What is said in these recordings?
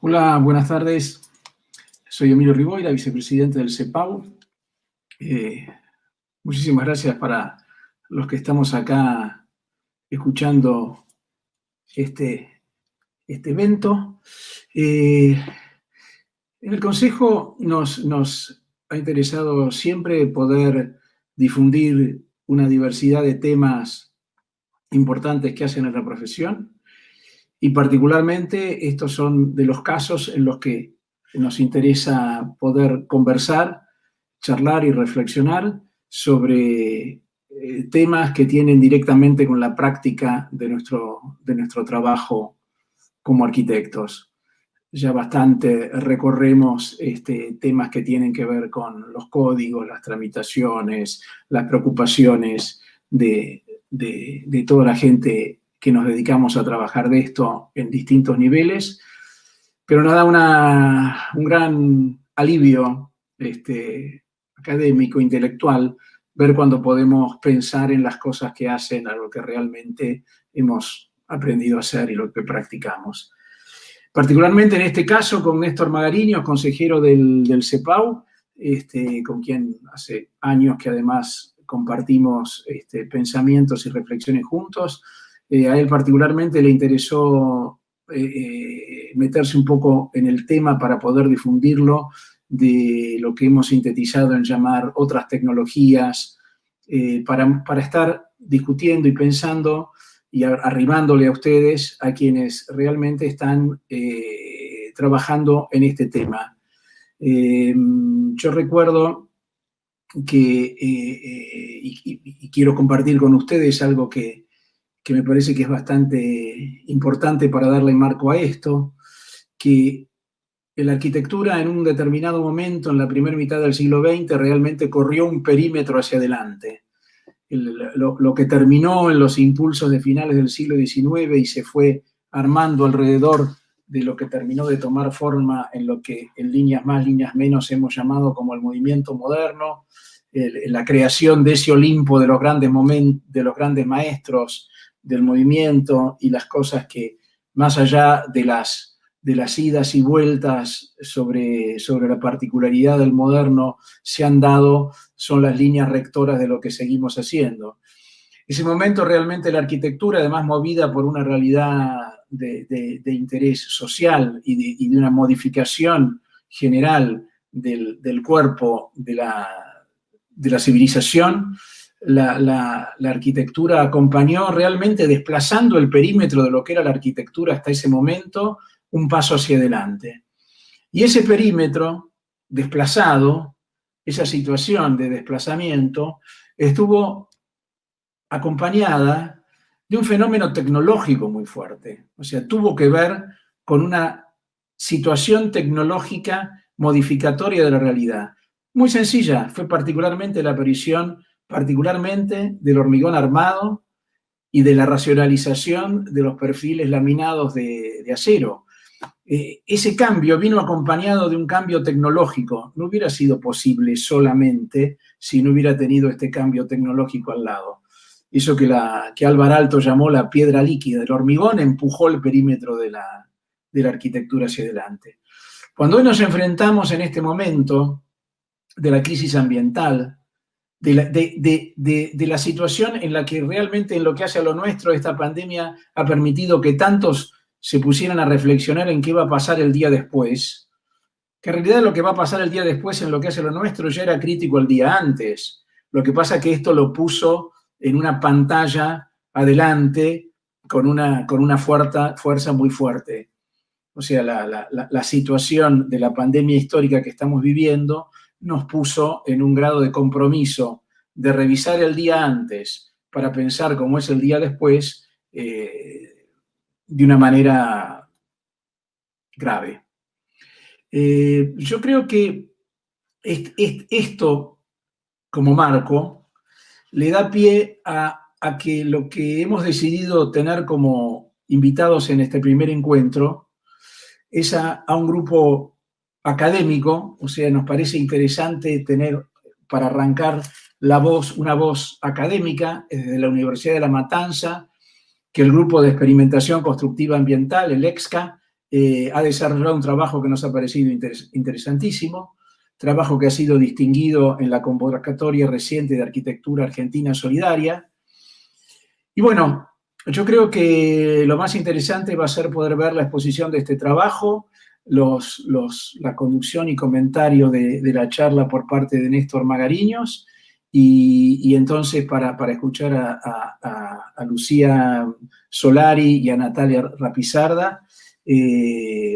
Hola, buenas tardes. Soy Emilio Riboira, vicepresidente del CEPAU. Muchísimas gracias para los que estamos acá escuchando este evento. En el Consejo nos ha interesado siempre poder difundir una diversidad de temas importantes que hacen en la profesión, y particularmente estos son de los casos en los que nos interesa poder conversar, charlar y reflexionar sobre temas que tienen directamente con la práctica de nuestro trabajo como arquitectos. Ya bastante recorremos temas que tienen que ver con los códigos, las tramitaciones, las preocupaciones de toda la gente que nos dedicamos a trabajar de esto en distintos niveles, pero nos da un gran alivio académico, intelectual, ver cuando podemos pensar en las cosas que hacen a lo que realmente hemos aprendido a hacer y lo que practicamos. Particularmente en este caso con Néstor Magariños, consejero del CEPAU, con quien hace años que además compartimos pensamientos y reflexiones juntos. A él particularmente le interesó meterse un poco en el tema para poder difundirlo, de lo que hemos sintetizado en llamar otras tecnologías, para estar discutiendo y pensando y arrimándole a ustedes, a quienes realmente están trabajando en este tema. Yo recuerdo que, y quiero compartir con ustedes algo que me parece que es bastante importante para darle marco a esto, que la arquitectura en un determinado momento, en la primera mitad del siglo XX, realmente corrió un perímetro hacia adelante. Lo que terminó en los impulsos de finales del siglo XIX y se fue armando alrededor de lo que terminó de tomar forma en lo que en líneas más, líneas menos hemos llamado como el movimiento moderno, la creación de ese Olimpo de los grandes maestros del movimiento y las cosas que, más allá de las idas y vueltas sobre la particularidad del moderno, se han dado, son las líneas rectoras de lo que seguimos haciendo. Ese momento realmente la arquitectura, además movida por una realidad de interés social y de una modificación general del cuerpo de la civilización, la arquitectura acompañó realmente desplazando el perímetro de lo que era la arquitectura hasta ese momento, un paso hacia adelante. Y ese perímetro desplazado, esa situación de desplazamiento, estuvo acompañada de un fenómeno tecnológico muy fuerte. O sea, tuvo que ver con una situación tecnológica modificatoria de la realidad. Muy sencilla, fue particularmente la aparición, particularmente del hormigón armado y de la racionalización de los perfiles laminados de acero. Ese cambio vino acompañado de un cambio tecnológico. No hubiera sido posible solamente si no hubiera tenido este cambio tecnológico al lado. Eso que Álvar Aalto llamó la piedra líquida. El hormigón empujó el perímetro de la arquitectura hacia adelante. Cuando hoy nos enfrentamos en este momento de la crisis ambiental, de la situación en la que realmente en lo que hace a lo nuestro, esta pandemia ha permitido que tantos se pusieran a reflexionar en qué va a pasar el día después, que en realidad lo que va a pasar el día después en lo que hace lo nuestro ya era crítico el día antes. Lo que pasa es que esto lo puso en una pantalla adelante con una fuerza muy fuerte. O sea, la situación de la pandemia histórica que estamos viviendo nos puso en un grado de compromiso de revisar el día antes para pensar cómo es el día después, de una manera grave. Yo creo que esto, como marco, le da pie a que lo que hemos decidido tener como invitados en este primer encuentro es a un grupo académico. O sea, nos parece interesante tener, para arrancar, una voz académica desde la Universidad de La Matanza, que el Grupo de Experimentación Constructiva Ambiental, el EXCA, ha desarrollado un trabajo que nos ha parecido interesantísimo, trabajo que ha sido distinguido en la convocatoria reciente de Arquitectura Argentina Solidaria. Y bueno, yo creo que lo más interesante va a ser poder ver la exposición de este trabajo, la conducción y comentario de la charla por parte de Néstor Magariños, y entonces para escuchar a Lucía Solari y a Natalia Rapizarda,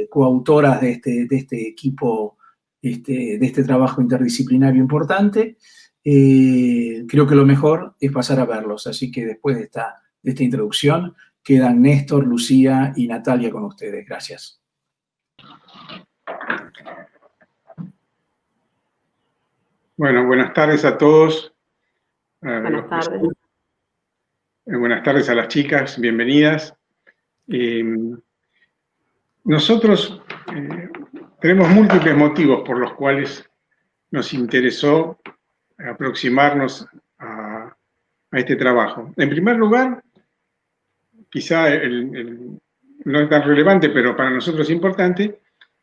coautoras de este equipo, de este trabajo interdisciplinario importante. Creo que lo mejor es pasar a verlos, así que después de esta introducción quedan Néstor, Lucía y Natalia con ustedes. Gracias. Bueno, buenas tardes a todos. Buenas tardes. Buenas tardes a las chicas, bienvenidas. Nosotros tenemos múltiples motivos por los cuales nos interesó aproximarnos a este trabajo. En primer lugar, quizá no es tan relevante, pero para nosotros es importante,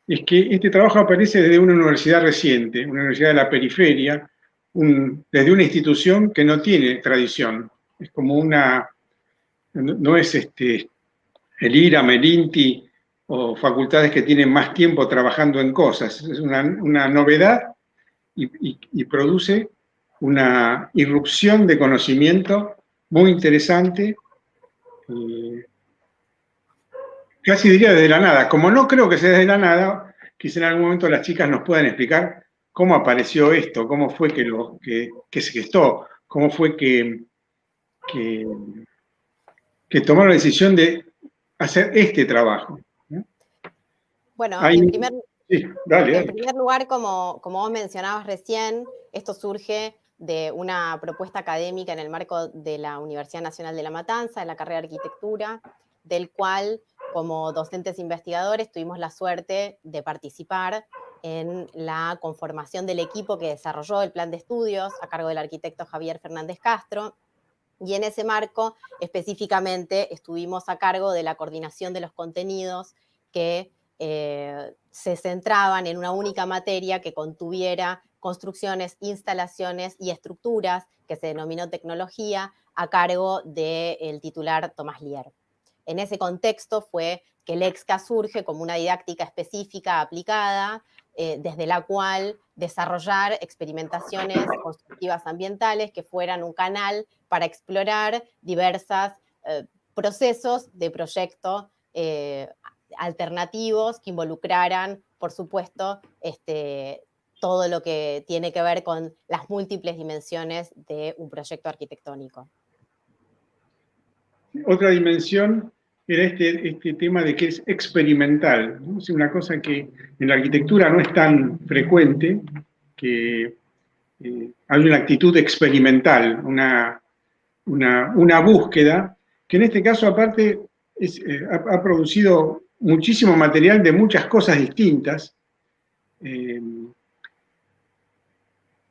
es que este trabajo aparece desde una universidad reciente, una universidad de la periferia, desde una institución que no tiene tradición. Es como no es el IRAM, el INTI o facultades que tienen más tiempo trabajando en cosas. Es una novedad y produce una irrupción de conocimiento muy interesante, casi diría desde la nada. Como no creo que sea desde la nada, quizá en algún momento las chicas nos puedan explicar cómo apareció esto, cómo fue que se gestó, cómo fue que tomaron la decisión de hacer este trabajo. Bueno, Sí, dale. En primer lugar, como vos mencionabas recién, esto surge de una propuesta académica en el marco de la Universidad Nacional de La Matanza, en la carrera de Arquitectura, del cual, como docentes investigadores, tuvimos la suerte de participar en la conformación del equipo que desarrolló el plan de estudios a cargo del arquitecto Javier Fernández Castro, y en ese marco específicamente estuvimos a cargo de la coordinación de los contenidos que se centraban en una única materia que contuviera construcciones, instalaciones y estructuras, que se denominó tecnología, a cargo del titular Tomás Lier. En ese contexto fue que el EXCA surge como una didáctica específica aplicada, desde la cual desarrollar experimentaciones constructivas ambientales que fueran un canal para explorar diversos procesos de proyecto alternativos que involucraran, por supuesto, todo lo que tiene que ver con las múltiples dimensiones de un proyecto arquitectónico. Otra dimensión era este tema de que es experimental, ¿no? Es una cosa que en la arquitectura no es tan frecuente, que hay una actitud experimental, una búsqueda, que en este caso aparte ha producido muchísimo material de muchas cosas distintas.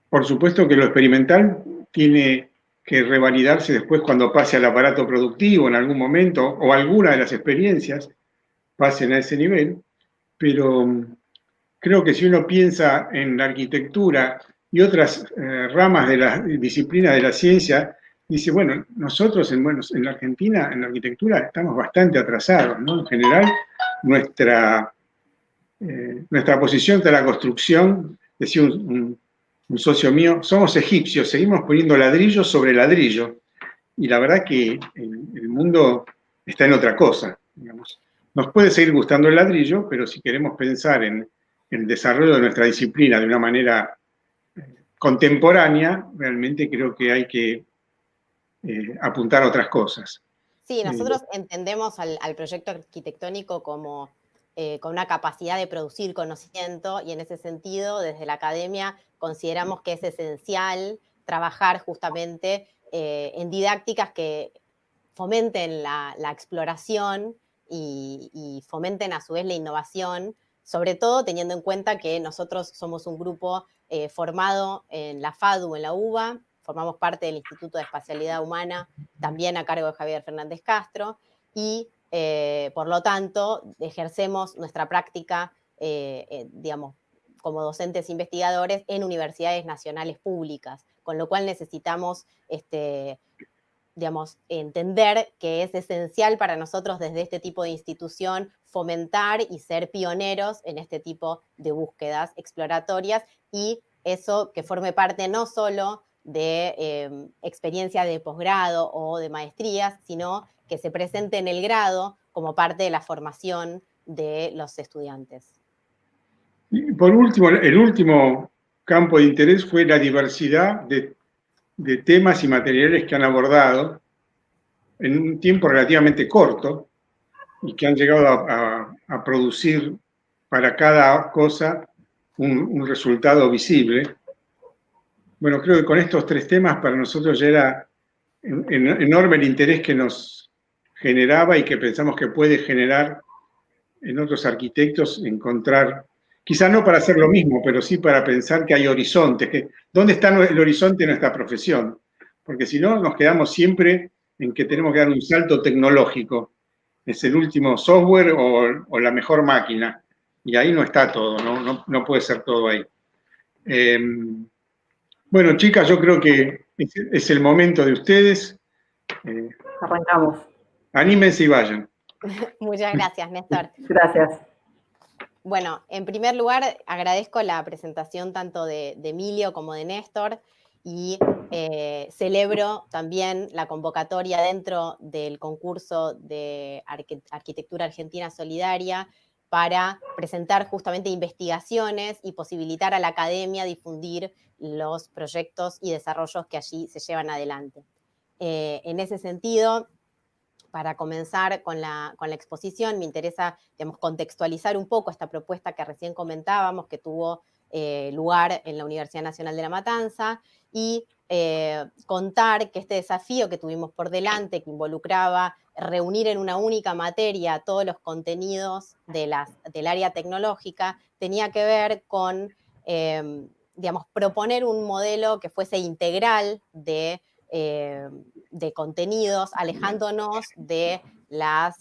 Por supuesto que lo experimental tiene que revalidarse después cuando pase al aparato productivo en algún momento, o alguna de las experiencias pasen a ese nivel, pero creo que si uno piensa en la arquitectura y otras ramas de la disciplina de la ciencia, dice, bueno, nosotros en la Argentina, en la arquitectura, estamos bastante atrasados, ¿no? En general, nuestra posición de la construcción, decía un socio mío, somos egipcios, seguimos poniendo ladrillo sobre ladrillo, y la verdad que el mundo está en otra cosa, digamos. Nos puede seguir gustando el ladrillo, pero si queremos pensar en el desarrollo de nuestra disciplina de una manera contemporánea, realmente creo que hay que apuntar a otras cosas. Sí, nosotros entendemos al proyecto arquitectónico como con una capacidad de producir conocimiento, y en ese sentido, desde la academia, consideramos que es esencial trabajar justamente en didácticas que fomenten la exploración y fomenten a su vez la innovación, sobre todo teniendo en cuenta que nosotros somos un grupo formado en la FADU, en la UBA, formamos parte del Instituto de Espacialidad Humana, también a cargo de Javier Fernández Castro, y por lo tanto, ejercemos nuestra práctica, digamos, como docentes investigadores en universidades nacionales públicas, con lo cual necesitamos, digamos, entender que es esencial para nosotros desde este tipo de institución fomentar y ser pioneros en este tipo de búsquedas exploratorias, y eso que forme parte no solo de experiencia de posgrado o de maestrías, sino que se presente en el grado como parte de la formación de los estudiantes. Y por último, el último campo de interés fue la diversidad de temas y materiales que han abordado en un tiempo relativamente corto y que han llegado a producir para cada cosa un resultado visible. Bueno, creo que con estos 3 temas para nosotros ya era enorme el interés que nos generaba y que pensamos que puede generar en otros arquitectos encontrar, quizá no para hacer lo mismo, pero sí para pensar que hay horizontes, ¿dónde está el horizonte de nuestra profesión? Porque si no, nos quedamos siempre en que tenemos que dar un salto tecnológico. Es el último software o la mejor máquina. Y ahí no está todo, no puede ser todo ahí. Bueno, chicas, yo creo que es el momento de ustedes. Arrancamos. Anímense y vayan. Muchas gracias, Néstor. Gracias. Bueno, en primer lugar, agradezco la presentación tanto de Emilio como de Néstor, y celebro también la convocatoria dentro del concurso de Arquitectura Argentina Solidaria para presentar justamente investigaciones y posibilitar a la academia difundir los proyectos y desarrollos que allí se llevan adelante. En ese sentido, para comenzar con la exposición, me interesa, digamos, contextualizar un poco esta propuesta que recién comentábamos, que tuvo lugar en la Universidad Nacional de La Matanza, y contar que este desafío que tuvimos por delante, que involucraba reunir en una única materia todos los contenidos del área tecnológica, tenía que ver con, digamos, proponer un modelo que fuese integral de contenidos, alejándonos de la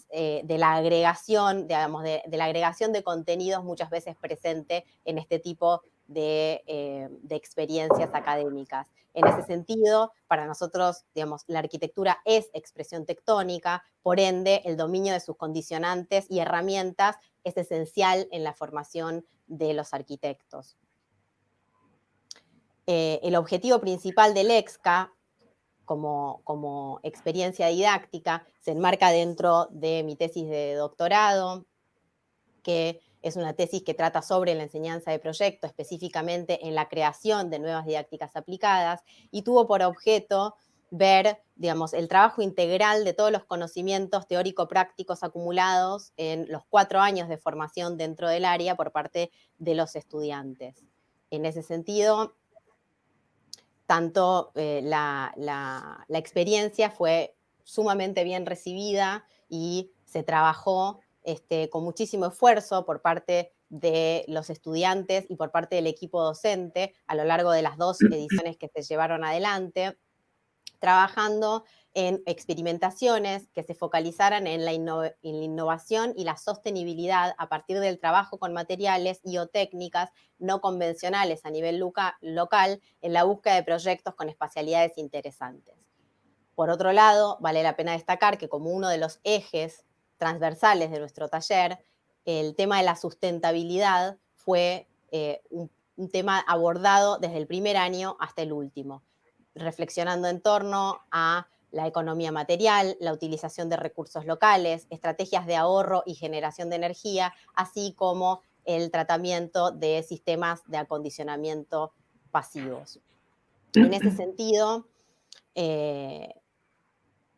agregación, digamos, de la agregación de contenidos muchas veces presente en este tipo de experiencias académicas. En ese sentido, para nosotros, digamos, la arquitectura es expresión tectónica, por ende, el dominio de sus condicionantes y herramientas es esencial en la formación de los arquitectos. El objetivo principal del EXCA, como experiencia didáctica, se enmarca dentro de mi tesis de doctorado, que es una tesis que trata sobre la enseñanza de proyecto, específicamente en la creación de nuevas didácticas aplicadas, y tuvo por objeto ver, digamos, el trabajo integral de todos los conocimientos teórico-prácticos acumulados en los 4 años de formación dentro del área por parte de los estudiantes. En ese sentido, tanto la experiencia fue sumamente bien recibida y se trabajó con muchísimo esfuerzo por parte de los estudiantes y por parte del equipo docente a lo largo de las 2 ediciones que se llevaron adelante, trabajando en experimentaciones que se focalizaran en la innovación y la sostenibilidad a partir del trabajo con materiales y o técnicas no convencionales a nivel local en la búsqueda de proyectos con espacialidades interesantes. Por otro lado, vale la pena destacar que como uno de los ejes transversales de nuestro taller, el tema de la sustentabilidad fue un tema abordado desde el primer año hasta el último, reflexionando en torno a la economía material, la utilización de recursos locales, estrategias de ahorro y generación de energía, así como el tratamiento de sistemas de acondicionamiento pasivos. En ese sentido,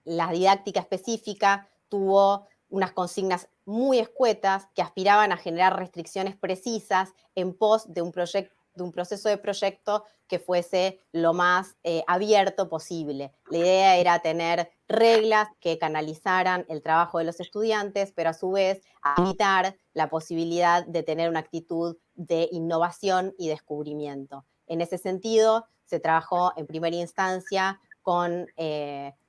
la didáctica específica tuvo unas consignas muy escuetas que aspiraban a generar restricciones precisas en pos de un proceso de proyecto que fuese lo más abierto posible. La idea era tener reglas que canalizaran el trabajo de los estudiantes, pero a su vez evitar la posibilidad de tener una actitud de innovación y descubrimiento. En ese sentido, se trabajó en primera instancia con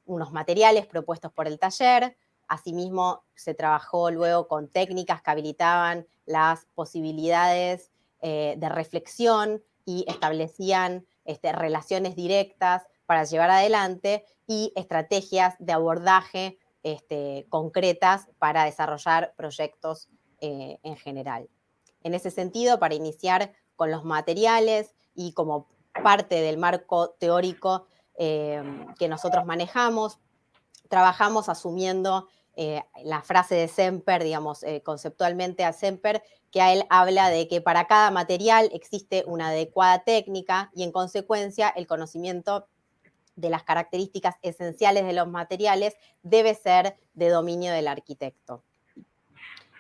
unos materiales propuestos por el taller, Asimismo, se trabajó luego con técnicas que habilitaban las posibilidades de reflexión y establecían relaciones directas para llevar adelante y estrategias de abordaje concretas para desarrollar proyectos en general. En ese sentido, para iniciar con los materiales y como parte del marco teórico que nosotros manejamos, trabajamos asumiendo la frase de Semper, digamos, conceptualmente a Semper, que a él habla de que para cada material existe una adecuada técnica y en consecuencia el conocimiento de las características esenciales de los materiales debe ser de dominio del arquitecto.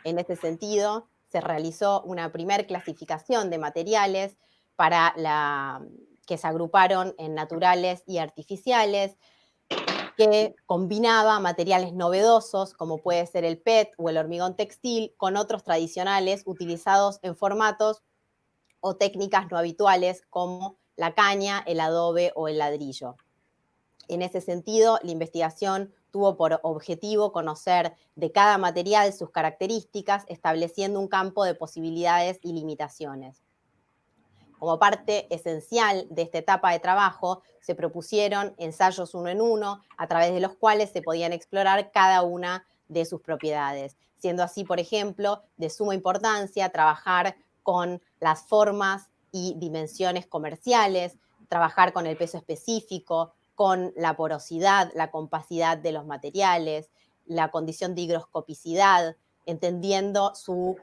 En este sentido, se realizó una primer clasificación de materiales que se agruparon en naturales y artificiales, que combinaba materiales novedosos, como puede ser el PET o el hormigón textil, con otros tradicionales utilizados en formatos o técnicas no habituales, como la caña, el adobe o el ladrillo. En ese sentido, la investigación tuvo por objetivo conocer de cada material sus características, estableciendo un campo de posibilidades y limitaciones. Como parte esencial de esta etapa de trabajo, se propusieron ensayos 1 en 1, a través de los cuales se podían explorar cada una de sus propiedades, siendo así, por ejemplo, de suma importancia trabajar con las formas y dimensiones comerciales, trabajar con el peso específico, con la porosidad, la compacidad de los materiales, la condición de higroscopicidad, entendiendo su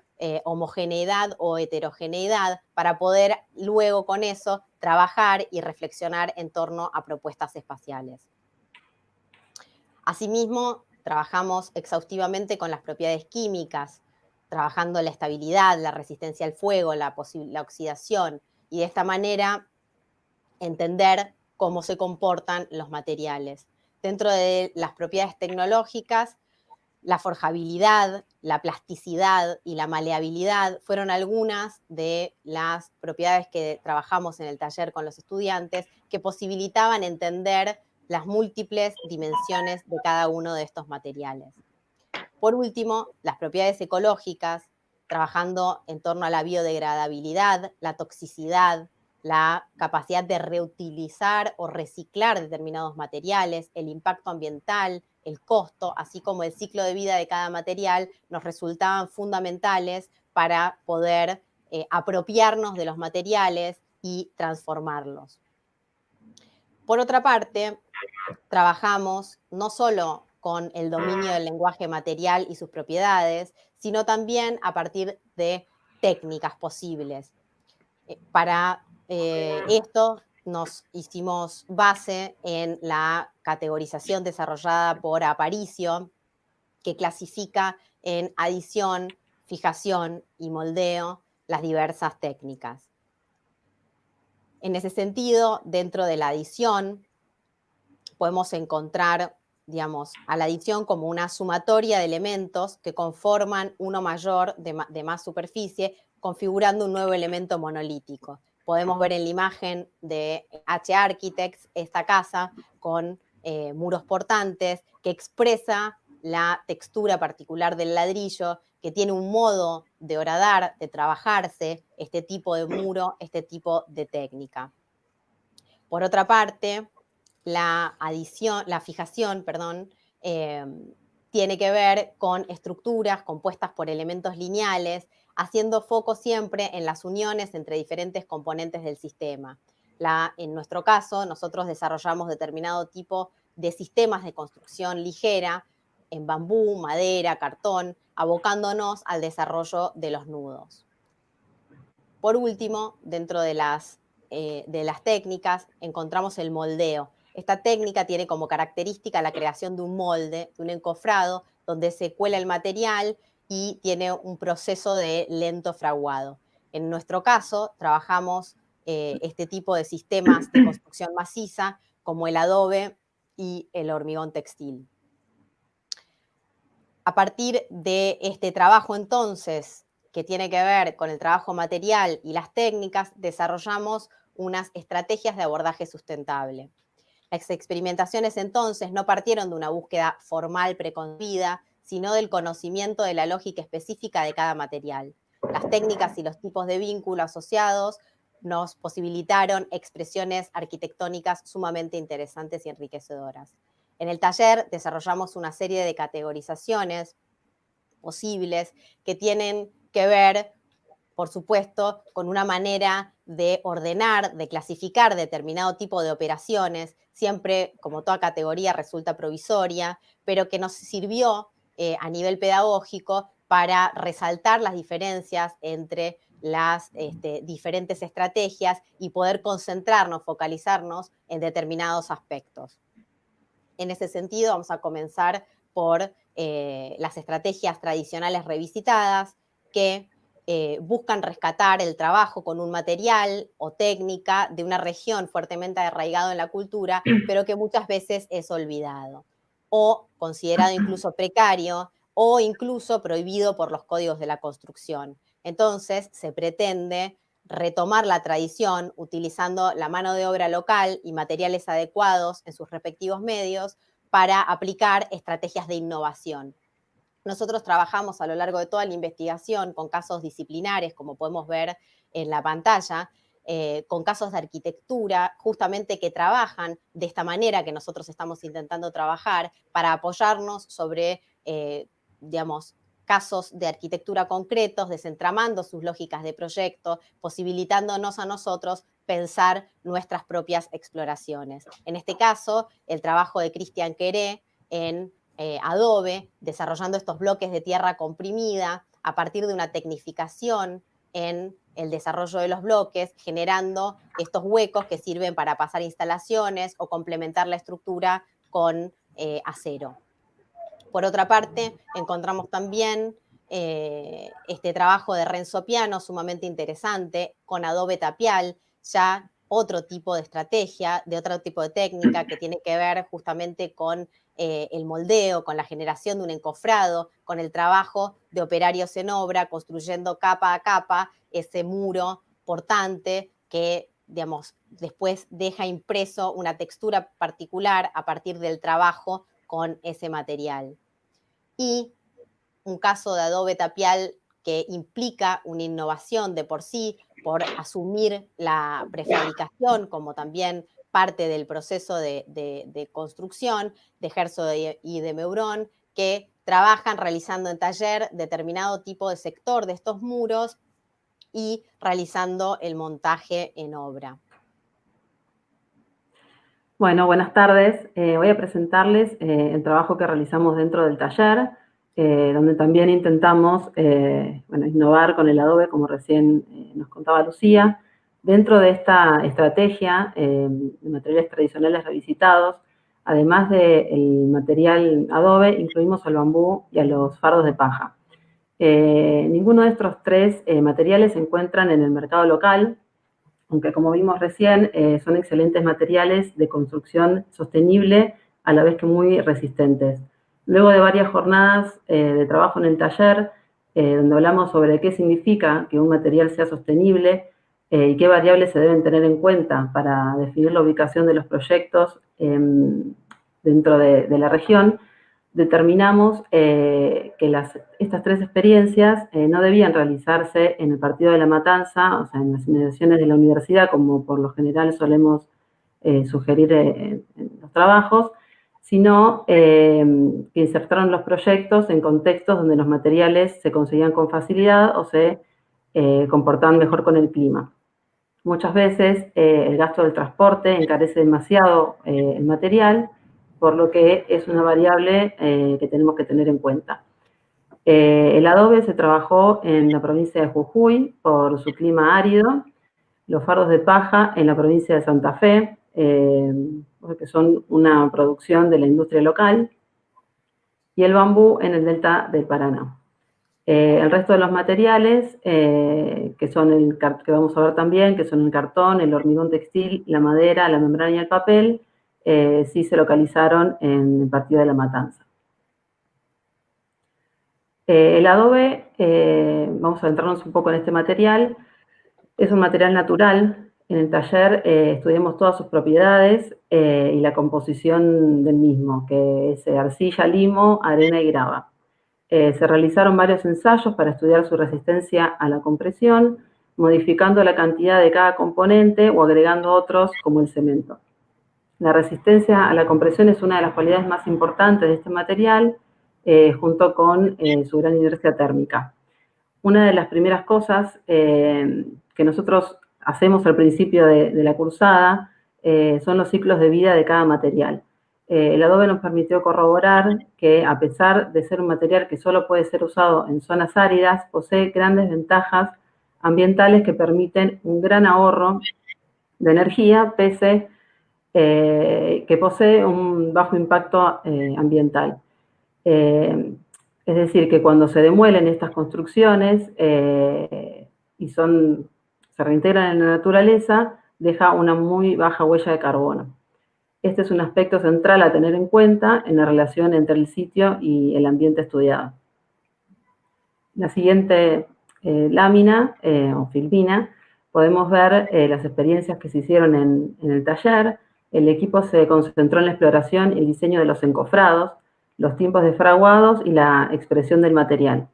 homogeneidad o heterogeneidad, para poder luego con eso trabajar y reflexionar en torno a propuestas espaciales. Asimismo, trabajamos exhaustivamente con las propiedades químicas, trabajando la estabilidad, la resistencia al fuego, la oxidación, y de esta manera entender cómo se comportan los materiales. Dentro de las propiedades tecnológicas, la forjabilidad, la plasticidad y la maleabilidad fueron algunas de las propiedades que trabajamos en el taller con los estudiantes, que posibilitaban entender las múltiples dimensiones de cada uno de estos materiales. Por último, las propiedades ecológicas, trabajando en torno a la biodegradabilidad, la toxicidad, la capacidad de reutilizar o reciclar determinados materiales, el impacto ambiental, el costo, así como el ciclo de vida de cada material, nos resultaban fundamentales para poder apropiarnos de los materiales y transformarlos. Por otra parte, trabajamos no solo con el dominio del lenguaje material y sus propiedades, sino también a partir de técnicas posibles. Para esto nos hicimos base en la categorización desarrollada por Aparicio, que clasifica en adición, fijación y moldeo las diversas técnicas. En ese sentido, dentro de la adición, podemos encontrar, digamos, a la adición como una sumatoria de elementos que conforman uno mayor de más superficie, configurando un nuevo elemento monolítico. Podemos ver en la imagen de H-Architects esta casa con muros portantes que expresa la textura particular del ladrillo, que tiene un modo de horadar, de trabajarse, este tipo de muro, este tipo de técnica. Por otra parte, la fijación, tiene que ver con estructuras compuestas por elementos lineales, haciendo foco siempre en las uniones entre diferentes componentes del sistema. En nuestro caso, nosotros desarrollamos determinado tipo de sistemas de construcción ligera en bambú, madera, cartón, abocándonos al desarrollo de los nudos. Por último, dentro de las técnicas, encontramos el moldeo. Esta técnica tiene como característica la creación de un molde, de un encofrado, donde se cuela el material y tiene un proceso de lento fraguado. En nuestro caso, trabajamos este tipo de sistemas de construcción maciza, como el adobe y el hormigón textil. A partir de este trabajo, entonces, que tiene que ver con el trabajo material y las técnicas, desarrollamos unas estrategias de abordaje sustentable. Las experimentaciones, entonces, no partieron de una búsqueda formal preconcebida, sino del conocimiento de la lógica específica de cada material. Las técnicas y los tipos de vínculo asociados nos posibilitaron expresiones arquitectónicas sumamente interesantes y enriquecedoras. En el taller desarrollamos una serie de categorizaciones posibles que tienen que ver, por supuesto, con una manera de ordenar, de clasificar determinado tipo de operaciones, siempre, como toda categoría, resulta provisoria, pero que nos sirvió a nivel pedagógico para resaltar las diferencias entre las diferentes estrategias y poder concentrarnos, focalizarnos en determinados aspectos. En ese sentido, vamos a comenzar por las estrategias tradicionales revisitadas que buscan rescatar el trabajo con un material o técnica de una región fuertemente arraigado en la cultura, pero que muchas veces es olvidado o considerado incluso precario o incluso prohibido por los códigos de la construcción. Entonces, se pretende retomar la tradición utilizando la mano de obra local y materiales adecuados en sus respectivos medios para aplicar estrategias de innovación. Nosotros trabajamos a lo largo de toda la investigación con casos disciplinares, como podemos ver en la pantalla, con casos de arquitectura, justamente que trabajan de esta manera que nosotros estamos intentando trabajar para apoyarnos sobre, digamos, casos de arquitectura concretos, desentramando sus lógicas de proyecto, posibilitándonos a nosotros pensar nuestras propias exploraciones. En este caso, el trabajo de Cristian Queré en Adobe, desarrollando estos bloques de tierra comprimida a partir de una tecnificación en el desarrollo de los bloques, generando estos huecos que sirven para pasar instalaciones o complementar la estructura con acero. Por otra parte, encontramos también este trabajo de Renzo Piano, sumamente interesante, con Adobe Tapial, ya otro tipo de estrategia, de otro tipo de técnica que tiene que ver justamente con el moldeo, con la generación de un encofrado, con el trabajo de operarios en obra, construyendo capa a capa ese muro portante que, digamos, después deja impreso una textura particular a partir del trabajo con ese material. Y un caso de Adobe Tapial que implica una innovación de por sí, por asumir la prefabricación como también parte del proceso de construcción de Herzog y de Meuron, que trabajan realizando en taller determinado tipo de sector de estos muros y realizando el montaje en obra. Bueno, buenas tardes. Voy a presentarles el trabajo que realizamos dentro del taller, donde también intentamos innovar con el Adobe, como recién nos contaba Lucía. Dentro de esta estrategia de materiales tradicionales revisitados, además del material Adobe, incluimos al bambú y a los fardos de paja. Ninguno de estos tres materiales se encuentran en el mercado local, aunque como vimos recién, son excelentes materiales de construcción sostenible, a la vez que muy resistentes. Luego de varias jornadas de trabajo en el taller, donde hablamos sobre qué significa que un material sea sostenible y qué variables se deben tener en cuenta para definir la ubicación de los proyectos dentro de la región, determinamos que estas tres experiencias no debían realizarse en el partido de La Matanza, o sea, en las inmediaciones de la universidad, como por lo general solemos sugerir en los trabajos, sino que insertaron los proyectos en contextos donde los materiales se conseguían con facilidad o se comportaban mejor con el clima. Muchas veces el gasto del transporte encarece demasiado el material, por lo que es una variable que tenemos que tener en cuenta. El adobe se trabajó en la provincia de Jujuy por su clima árido, los fardos de paja en la provincia de Santa Fe, que son una producción de la industria local, y el bambú en el delta del Paraná. El resto de los materiales, que son que vamos a ver también, que son el cartón, el hormigón textil, la madera, la membrana y el papel, sí se localizaron en el partido de La Matanza. El adobe, vamos a centrarnos un poco en este material, es un material natural. En el taller estudiamos todas sus propiedades y la composición del mismo, que es arcilla, limo, arena y grava. Se realizaron varios ensayos para estudiar su resistencia a la compresión, modificando la cantidad de cada componente o agregando otros como el cemento. La resistencia a la compresión es una de las cualidades más importantes de este material, junto con su gran inercia térmica. Una de las primeras cosas que nosotros hacemos al principio de la cursada son los ciclos de vida de cada material. El adobe nos permitió corroborar que, a pesar de ser un material que solo puede ser usado en zonas áridas, posee grandes ventajas ambientales que permiten un gran ahorro de energía, pese que posee un bajo impacto ambiental. Es decir, que cuando se demuelen estas construcciones y se reintegran en la naturaleza, deja una muy baja huella de carbono. Este es un aspecto central a tener en cuenta en la relación entre el sitio y el ambiente estudiado. La siguiente lámina o filmina, podemos ver las experiencias que se hicieron en el taller. El equipo se concentró en la exploración y el diseño de los encofrados, los tiempos de fraguados y la expresión del material.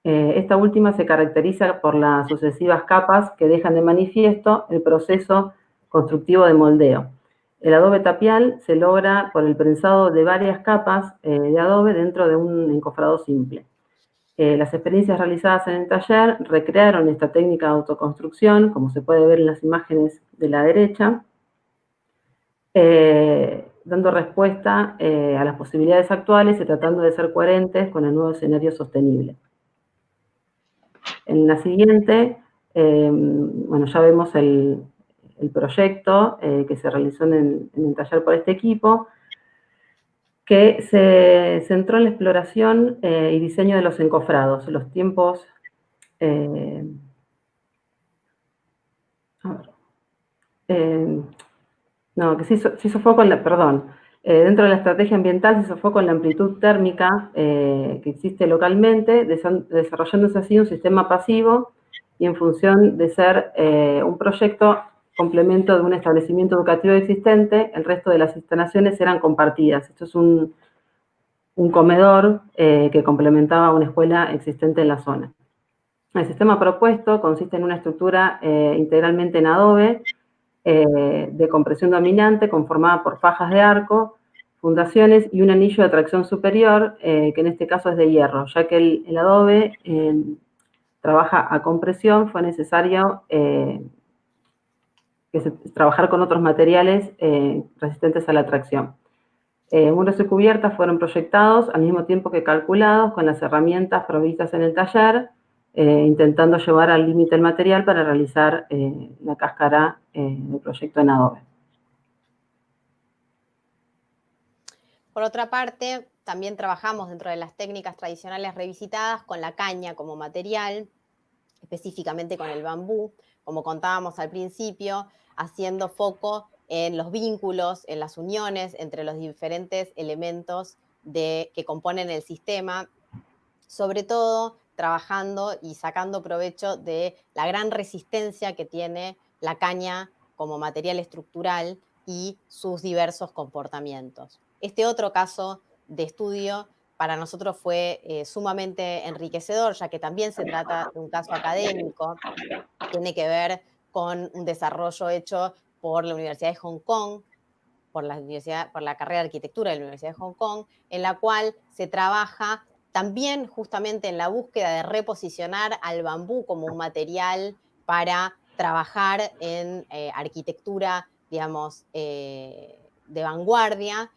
Esta última se caracteriza por las sucesivas capas que dejan de manifiesto el proceso constructivo de moldeo. El adobe tapial se logra por el prensado de varias capas de adobe dentro de un encofrado simple. Las experiencias realizadas en el taller recrearon esta técnica de autoconstrucción, como se puede ver en las imágenes de la derecha, dando respuesta a las posibilidades actuales y tratando de ser coherentes con el nuevo escenario sostenible. En la siguiente, bueno, ya vemos el proyecto que se realizó en el taller por este equipo, que se centró en la exploración y diseño de los encofrados, los tiempos... no, que se hizo foco en la... Perdón. Dentro de la estrategia ambiental se hizo foco en la amplitud térmica que existe localmente, desarrollándose así un sistema pasivo y en función de ser un proyecto complemento de un establecimiento educativo existente, el resto de las instalaciones eran compartidas. Esto es un comedor que complementaba una escuela existente en la zona. El sistema propuesto consiste en una estructura integralmente en adobe, de compresión dominante conformada por fajas de arco, fundaciones y un anillo de tracción superior, que en este caso es de hierro. Ya que el adobe trabaja a compresión, fue necesario trabajar con otros materiales resistentes a la tracción. Muros y cubiertas fueron proyectados al mismo tiempo que calculados con las herramientas provistas en el taller, intentando llevar al límite el material para realizar la cáscara del proyecto en adobe. Por otra parte, también trabajamos dentro de las técnicas tradicionales revisitadas con la caña como material, específicamente con el bambú, como contábamos al principio, haciendo foco en los vínculos, en las uniones entre los diferentes elementos que componen el sistema, sobre todo trabajando y sacando provecho de la gran resistencia que tiene la caña como material estructural y sus diversos comportamientos. Este otro caso de estudio para nosotros fue sumamente enriquecedor, ya que también se trata de un caso académico, tiene que ver con un desarrollo hecho por la Universidad de Hong Kong, por la carrera de arquitectura de la Universidad de Hong Kong, en la cual se trabaja también justamente en la búsqueda de reposicionar al bambú como un material para trabajar en arquitectura, digamos, de vanguardia,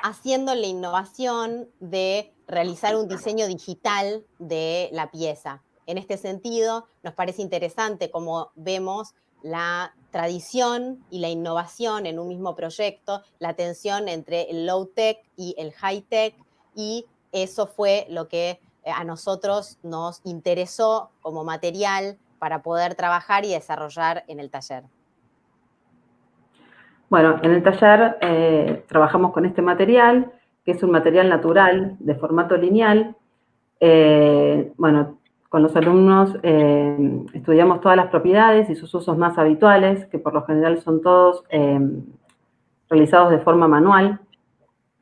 haciendo la innovación de realizar un diseño digital de la pieza. En este sentido, nos parece interesante cómo vemos la tradición y la innovación en un mismo proyecto, la tensión entre el low-tech y el high-tech, y eso fue lo que a nosotros nos interesó como material para poder trabajar y desarrollar en el taller. Bueno, en el taller trabajamos con este material, que es un material natural de formato lineal. Bueno, con los alumnos estudiamos todas las propiedades y sus usos más habituales, que por lo general son todos realizados de forma manual.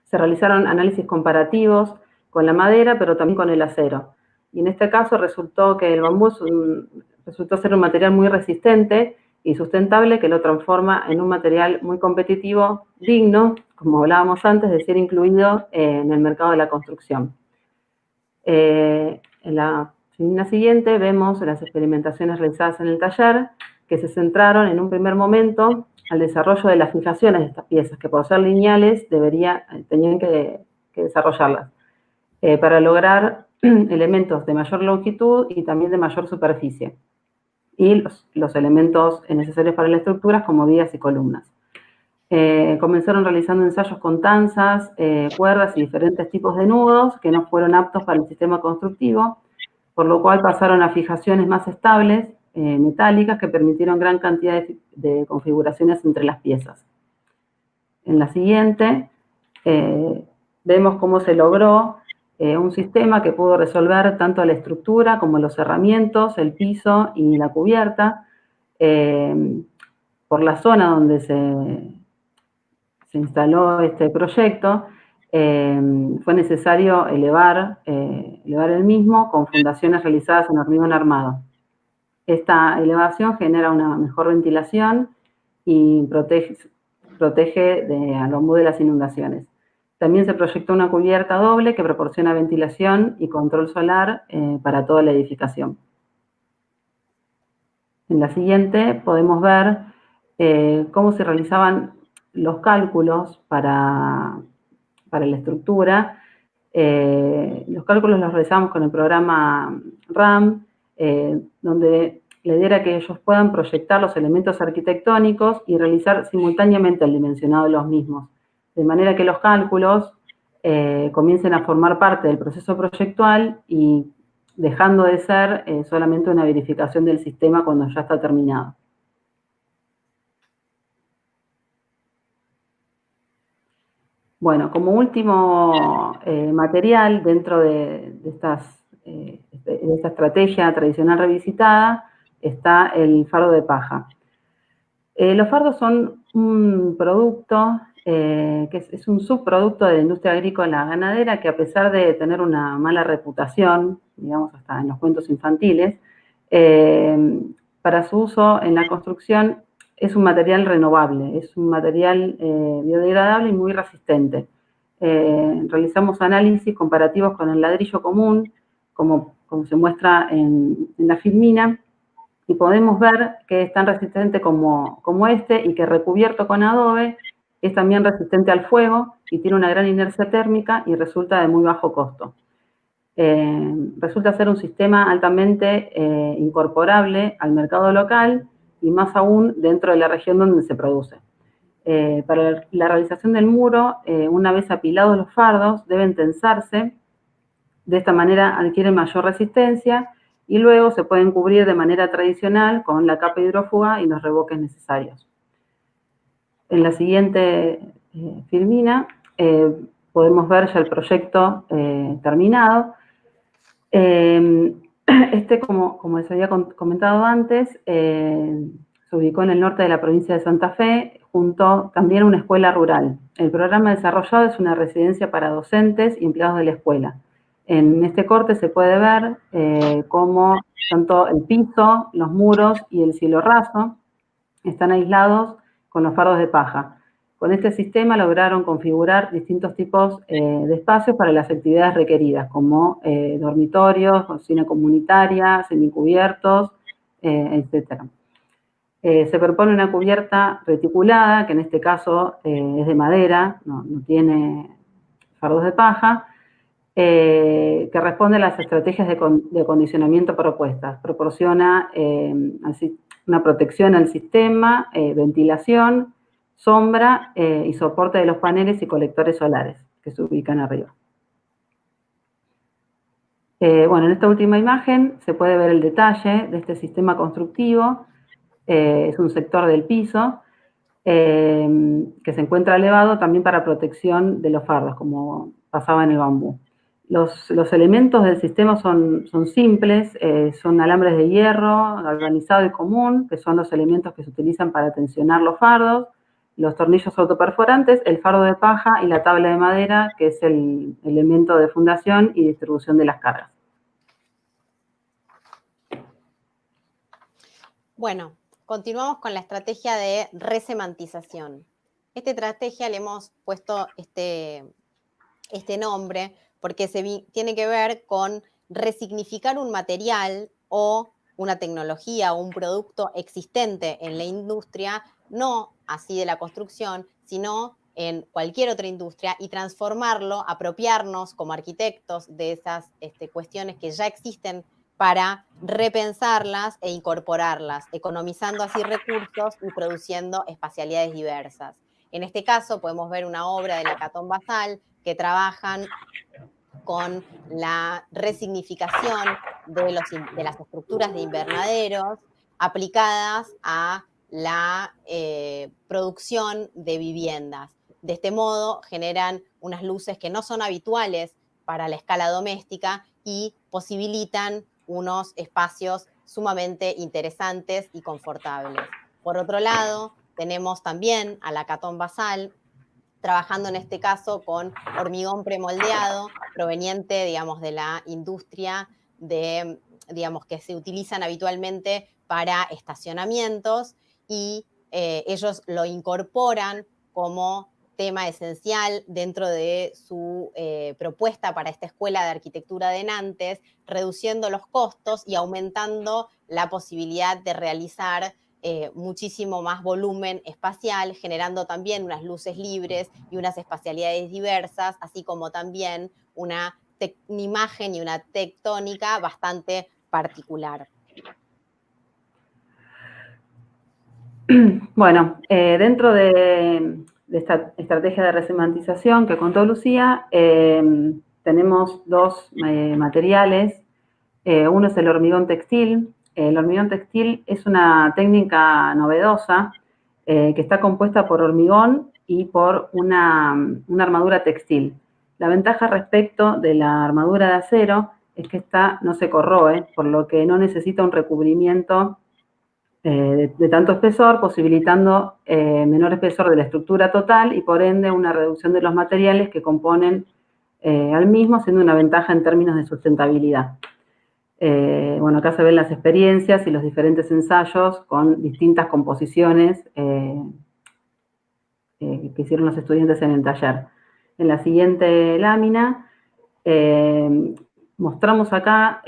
Se realizaron análisis comparativos con la madera, pero también con el acero. Y en este caso resultó que el bambú resultó ser un material muy resistente y sustentable que lo transforma en un material muy competitivo, digno, como hablábamos antes, de ser incluido en el mercado de la construcción. En la siguiente vemos las experimentaciones realizadas en el taller que se centraron en un primer momento al desarrollo de las fijaciones de estas piezas, que por ser lineales tenían que desarrollarlas, para lograr elementos de mayor longitud y también de mayor superficie, y los elementos necesarios para las estructuras como vías y columnas. Comenzaron realizando ensayos con tanzas, cuerdas y diferentes tipos de nudos que no fueron aptos para el sistema constructivo, por lo cual pasaron a fijaciones más estables, metálicas, que permitieron gran cantidad de configuraciones entre las piezas. En la siguiente vemos cómo se logró un sistema que pudo resolver tanto la estructura como los cerramientos, el piso y la cubierta. Por la zona donde se instaló este proyecto, fue necesario elevar el mismo con fundaciones realizadas en hormigón armado. Esta elevación genera una mejor ventilación y protege al bambú de las inundaciones. También se proyectó una cubierta doble que proporciona ventilación y control solar para toda la edificación. En la siguiente podemos ver cómo se realizaban los cálculos para la estructura. Los cálculos los realizamos con el programa RAM, donde la idea era que ellos puedan proyectar los elementos arquitectónicos y realizar simultáneamente el dimensionado de los mismos, de manera que los cálculos comiencen a formar parte del proceso proyectual y dejando de ser solamente una verificación del sistema cuando ya está terminado. Bueno, como último material dentro de esta estrategia tradicional revisitada está el fardo de paja. Los fardos son un producto que es un subproducto de la industria agrícola ganadera que, a pesar de tener una mala reputación, digamos hasta en los cuentos infantiles, para su uso en la construcción es un material renovable, es un material biodegradable y muy resistente. Realizamos análisis comparativos con el ladrillo común, como se muestra en la filmina, y podemos ver que es tan resistente como este, y que recubierto con adobe es también resistente al fuego y tiene una gran inercia térmica y resulta de muy bajo costo. Resulta ser un sistema altamente incorporable al mercado local y más aún dentro de la región donde se produce. Para la realización del muro, una vez apilados los fardos, deben tensarse. De esta manera adquieren mayor resistencia y luego se pueden cubrir de manera tradicional con la capa hidrófuga y los revoques necesarios. En la siguiente filmina podemos ver ya el proyecto terminado. Como les había comentado antes, se ubicó en el norte de la provincia de Santa Fe, junto también a una escuela rural. El programa desarrollado es una residencia para docentes y empleados de la escuela. En este corte se puede ver cómo tanto el piso, los muros y el cielo raso están aislados con los fardos de paja. Con este sistema lograron configurar distintos tipos de espacios para las actividades requeridas, como dormitorios, cocina comunitaria, semicubiertos, etc. Se propone una cubierta reticulada, que en este caso es de madera, no tiene fardos de paja, que responde a las estrategias de acondicionamiento propuestas. Proporciona una protección al sistema, ventilación, sombra y soporte de los paneles y colectores solares que se ubican arriba. Bueno, en esta última imagen se puede ver el detalle de este sistema constructivo. Es un sector del piso que se encuentra elevado también para protección de los fardos, como pasaba en el bambú. Los elementos del sistema son simples, son alambres de hierro, galvanizado y común, que son los elementos que se utilizan para tensionar los fardos. los tornillos autoperforantes, el fardo de paja y la tabla de madera, que es el elemento de fundación y distribución de las cargas. Bueno, continuamos con la estrategia de resemantización. Esta estrategia le hemos puesto este nombre porque tiene que ver con resignificar un material o una tecnología o un producto existente en la industria, no así de la construcción, sino en cualquier otra industria, y transformarlo, apropiarnos como arquitectos de esas cuestiones que ya existen para repensarlas e incorporarlas, economizando así recursos y produciendo espacialidades diversas. En este caso podemos ver una obra de la Catón Basal que trabajan con la resignificación de las estructuras de invernaderos aplicadas a la producción de viviendas. De este modo generan unas luces que no son habituales para la escala doméstica y posibilitan unos espacios sumamente interesantes y confortables. Por otro lado, tenemos también a la Catón Basal trabajando en este caso con hormigón premoldeado proveniente, digamos, de la industria digamos, que se utilizan habitualmente para estacionamientos, y ellos lo incorporan como tema esencial dentro de su propuesta para esta escuela de arquitectura de Nantes, reduciendo los costos y aumentando la posibilidad de realizar muchísimo más volumen espacial, generando también unas luces libres y unas espacialidades diversas, así como también una imagen y una tectónica bastante particular. Bueno, dentro de esta estrategia de resemantización que contó Lucía, tenemos dos materiales. Uno es el hormigón textil. El hormigón textil es una técnica novedosa que está compuesta por hormigón y por una armadura textil. La ventaja respecto de la armadura de acero es que esta no se corroe, por lo que no necesita un recubrimiento de tanto espesor, posibilitando menor espesor de la estructura total y por ende una reducción de los materiales que componen al mismo, siendo una ventaja en términos de sustentabilidad. Bueno, acá se ven las experiencias y los diferentes ensayos con distintas composiciones que hicieron los estudiantes en el taller. En la siguiente lámina mostramos acá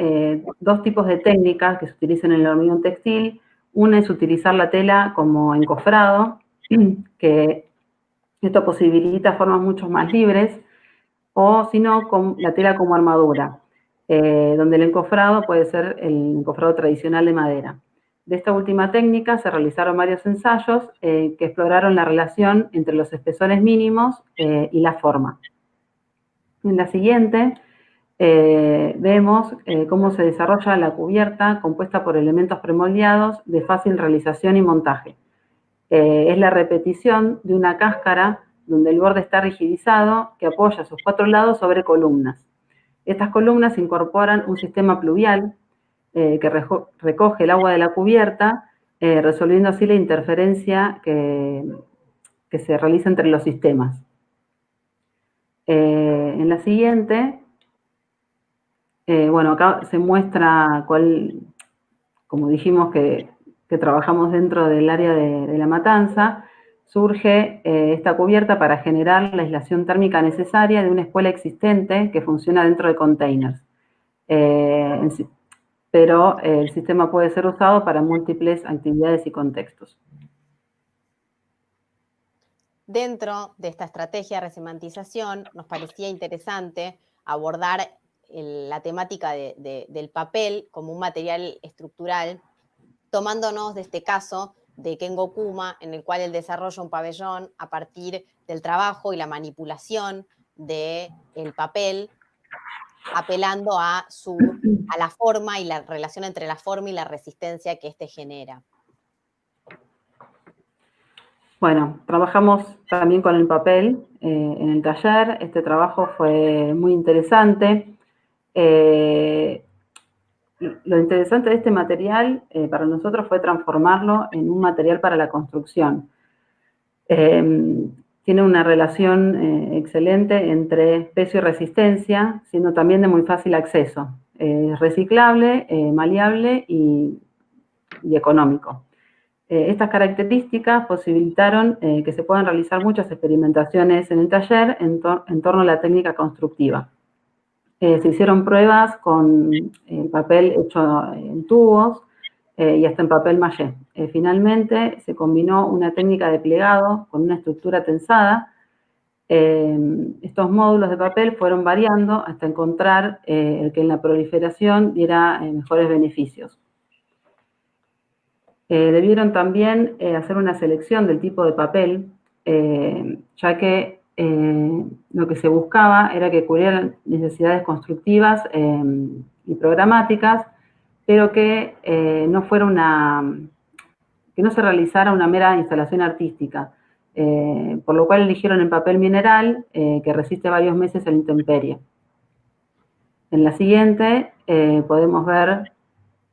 dos tipos de técnicas que se utilizan en el hormigón textil. Una es utilizar la tela como encofrado, que esto posibilita formas mucho más libres, o si no, con la tela como armadura, donde el encofrado puede ser el encofrado tradicional de madera. De esta última técnica se realizaron varios ensayos que exploraron la relación entre los espesores mínimos y la forma. En la siguiente vemos cómo se desarrolla la cubierta compuesta por elementos premoldeados de fácil realización y montaje. Es la repetición de una cáscara donde el borde está rigidizado, que apoya sus cuatro lados sobre columnas. Estas columnas incorporan un sistema pluvial que recoge el agua de la cubierta, resolviendo así la interferencia que se realiza entre los sistemas. En la siguiente, bueno, acá se muestra como dijimos que trabajamos dentro del área de La Matanza, surge esta cubierta para generar la aislación térmica necesaria de una escuela existente que funciona dentro de containers. Pero el sistema puede ser usado para múltiples actividades y contextos. Dentro de esta estrategia de resemantización, nos parecía interesante abordar la temática del papel como un material estructural, tomándonos de este caso de Kengo Kuma, en el cual él desarrolla un pabellón a partir del trabajo y la manipulación del papel, apelando a la forma y la relación entre la forma y la resistencia que éste genera. Bueno, trabajamos también con el papel en el taller. Este trabajo fue muy interesante. Lo interesante de este material para nosotros fue transformarlo en un material para la construcción. Tiene una relación excelente entre peso y resistencia, siendo también de muy fácil acceso. Reciclable, maleable y económico. Estas características posibilitaron que se puedan realizar muchas experimentaciones en el taller en torno a la técnica constructiva. Se hicieron pruebas con papel hecho en tubos y hasta en papel maché. Finalmente se combinó una técnica de plegado con una estructura tensada. Estos módulos de papel fueron variando hasta encontrar el que en la proliferación diera mejores beneficios. Debieron también hacer una selección del tipo de papel, ya que lo que se buscaba era que cubrieran necesidades constructivas y programáticas, pero que no se realizara una mera instalación artística, por lo cual eligieron el papel mineral que resiste varios meses a la intemperie. En la siguiente podemos ver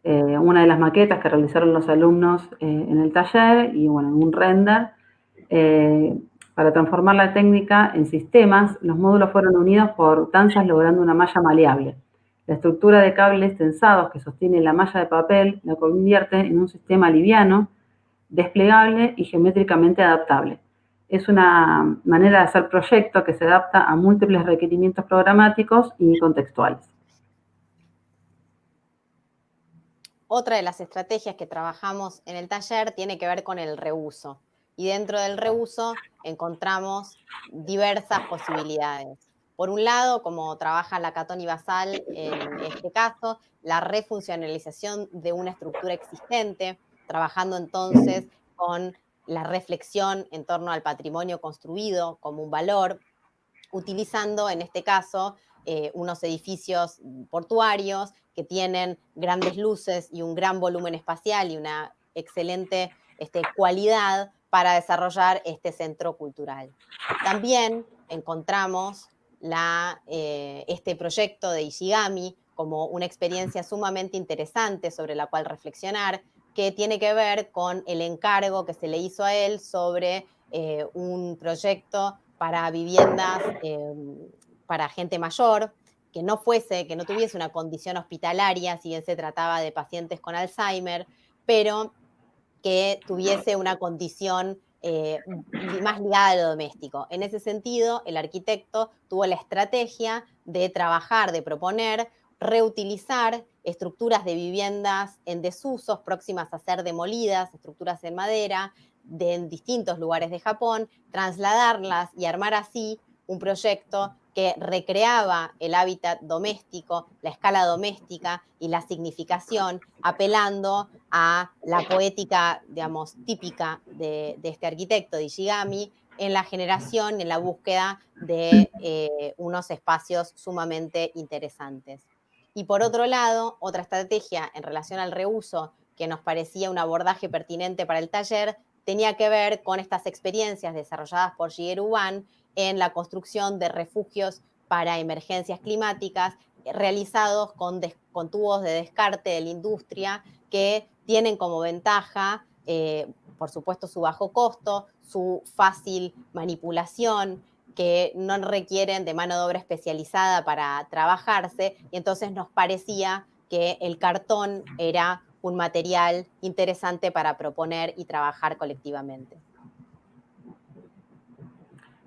una de las maquetas que realizaron los alumnos en el taller y bueno, en un render. Para transformar la técnica en sistemas, los módulos fueron unidos por tanzas logrando una malla maleable. La estructura de cables tensados que sostiene la malla de papel la convierte en un sistema liviano, desplegable y geométricamente adaptable. Es una manera de hacer proyecto que se adapta a múltiples requerimientos programáticos y contextuales. Otra de las estrategias que trabajamos en el taller tiene que ver con el reuso. Y dentro del reuso encontramos diversas posibilidades. Por un lado, como trabaja Lacaton y Basal en este caso, la refuncionalización de una estructura existente, trabajando entonces con la reflexión en torno al patrimonio construido como un valor, utilizando en este caso unos edificios portuarios que tienen grandes luces y un gran volumen espacial y una excelente cualidad para desarrollar este centro cultural. También encontramos este proyecto de Ishigami como una experiencia sumamente interesante sobre la cual reflexionar, que tiene que ver con el encargo que se le hizo a él sobre un proyecto para viviendas para gente mayor, que no tuviese una condición hospitalaria, si bien se trataba de pacientes con Alzheimer, pero que tuviese una condición más ligada a lo doméstico. En ese sentido, el arquitecto tuvo la estrategia de trabajar, de proponer, reutilizar estructuras de viviendas en desusos próximas a ser demolidas, estructuras en madera, en distintos lugares de Japón, trasladarlas y armar así un proyecto que recreaba el hábitat doméstico, la escala doméstica y la significación, apelando a la poética, digamos, típica de este arquitecto, de Ishigami, en la generación, en la búsqueda de unos espacios sumamente interesantes. Y por otro lado, otra estrategia en relación al reuso que nos parecía un abordaje pertinente para el taller tenía que ver con estas experiencias desarrolladas por Shigeru Ban en la construcción de refugios para emergencias climáticas realizados con tubos de descarte de la industria que tienen como ventaja, por supuesto, su bajo costo, su fácil manipulación, que no requieren de mano de obra especializada para trabajarse, y entonces nos parecía que el cartón era un material interesante para proponer y trabajar colectivamente.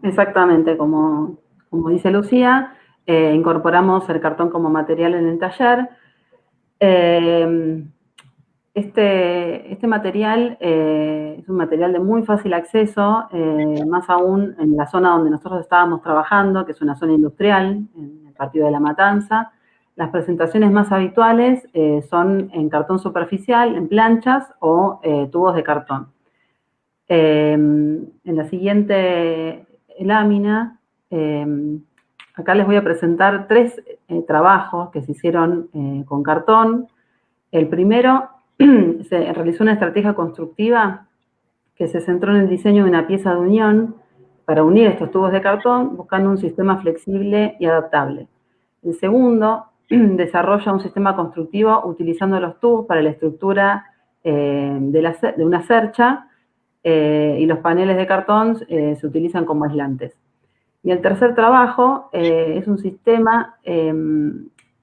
Exactamente, como dice Lucía, incorporamos el cartón como material en el taller. Este material es un material de muy fácil acceso, más aún en la zona donde nosotros estábamos trabajando, que es una zona industrial, en el partido de La Matanza. Las presentaciones más habituales son en cartón superficial, en planchas o tubos de cartón. En la siguiente lámina, acá les voy a presentar 3 trabajos que se hicieron con cartón. El primero, se realizó una estrategia constructiva que se centró en el diseño de una pieza de unión para unir estos tubos de cartón, buscando un sistema flexible y adaptable. El segundo desarrolla un sistema constructivo utilizando los tubos para la estructura de una cercha, y los paneles de cartón se utilizan como aislantes. Y el tercer trabajo es un sistema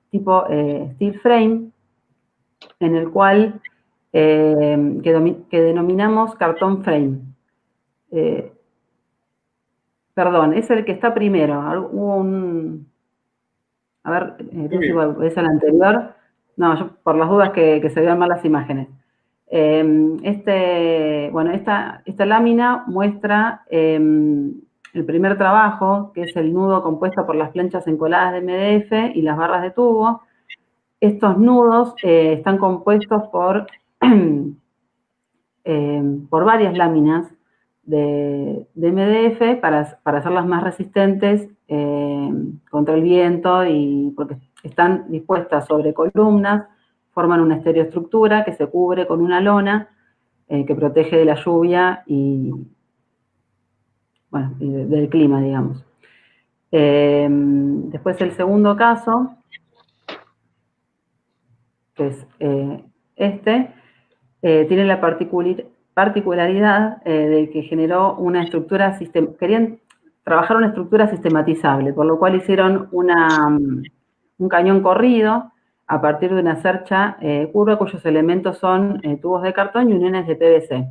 tipo steel frame, en el cual que denominamos cartón frame. Perdón, es el que está primero. Hubo un... A ver, ¿es el anterior? No, yo por las dudas que se vean mal las imágenes. Bueno, esta lámina muestra el primer trabajo, que es el nudo compuesto por las planchas encoladas de MDF y las barras de tubo. Estos nudos están compuestos por varias láminas de MDF para hacerlas más resistentes contra el viento, y porque están dispuestas sobre columnas, forman una estereoestructura que se cubre con una lona que protege de la lluvia y, bueno, y del clima, digamos. Después el segundo caso, que es tiene la particularidad de que generó una estructura, querían trabajar una estructura sistematizable, por lo cual hicieron un cañón corrido a partir de una cercha curva cuyos elementos son tubos de cartón y uniones de PVC.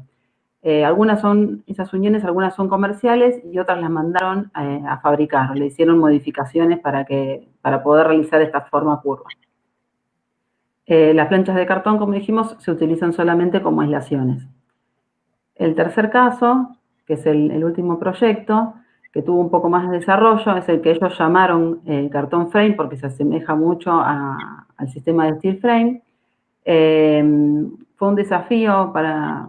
Esas uniones, algunas son comerciales y otras las mandaron a fabricar, le hicieron modificaciones para poder realizar esta forma curva. Las planchas de cartón, como dijimos, se utilizan solamente como aislaciones. El tercer caso, que es el último proyecto, que tuvo un poco más de desarrollo, es el que ellos llamaron cartón frame porque se asemeja mucho al sistema de steel frame. Fue un desafío para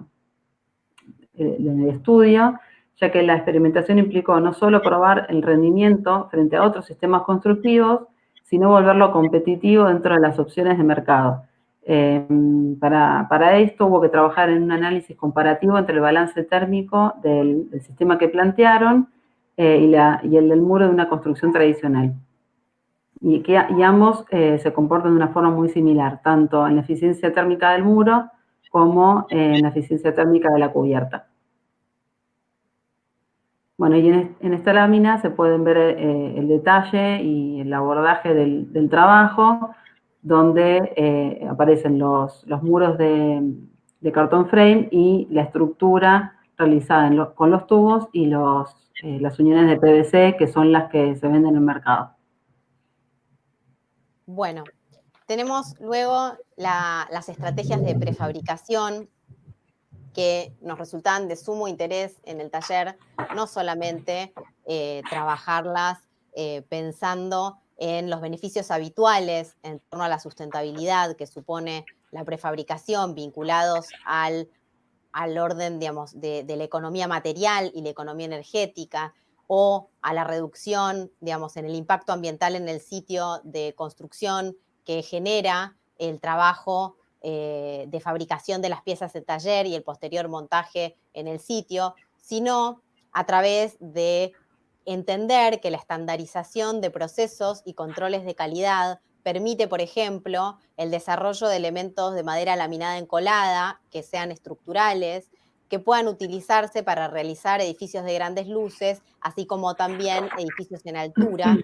el estudio, ya que la experimentación implicó no solo probar el rendimiento frente a otros sistemas constructivos, sino volverlo competitivo dentro de las opciones de mercado. Para esto hubo que trabajar en un análisis comparativo entre el balance térmico del sistema que plantearon y el del muro de una construcción tradicional. Y ambos se comportan de una forma muy similar, tanto en la eficiencia térmica del muro como en la eficiencia térmica de la cubierta. Bueno, y en esta lámina se pueden ver el detalle y el abordaje del trabajo, donde aparecen los muros de cartón frame y la estructura realizada con los tubos y las uniones de PVC, que son las que se venden en el mercado. Bueno, tenemos luego las estrategias de prefabricación, que nos resultan de sumo interés en el taller, no solamente trabajarlas pensando en los beneficios habituales en torno a la sustentabilidad que supone la prefabricación, vinculados al orden, digamos, de la economía material y la economía energética, o a la reducción, digamos, en el impacto ambiental en el sitio de construcción que genera el trabajo de fabricación de las piezas de taller y el posterior montaje en el sitio, sino a través de entender que la estandarización de procesos y controles de calidad permite, por ejemplo, el desarrollo de elementos de madera laminada encolada que sean estructurales, que puedan utilizarse para realizar edificios de grandes luces, así como también edificios en altura,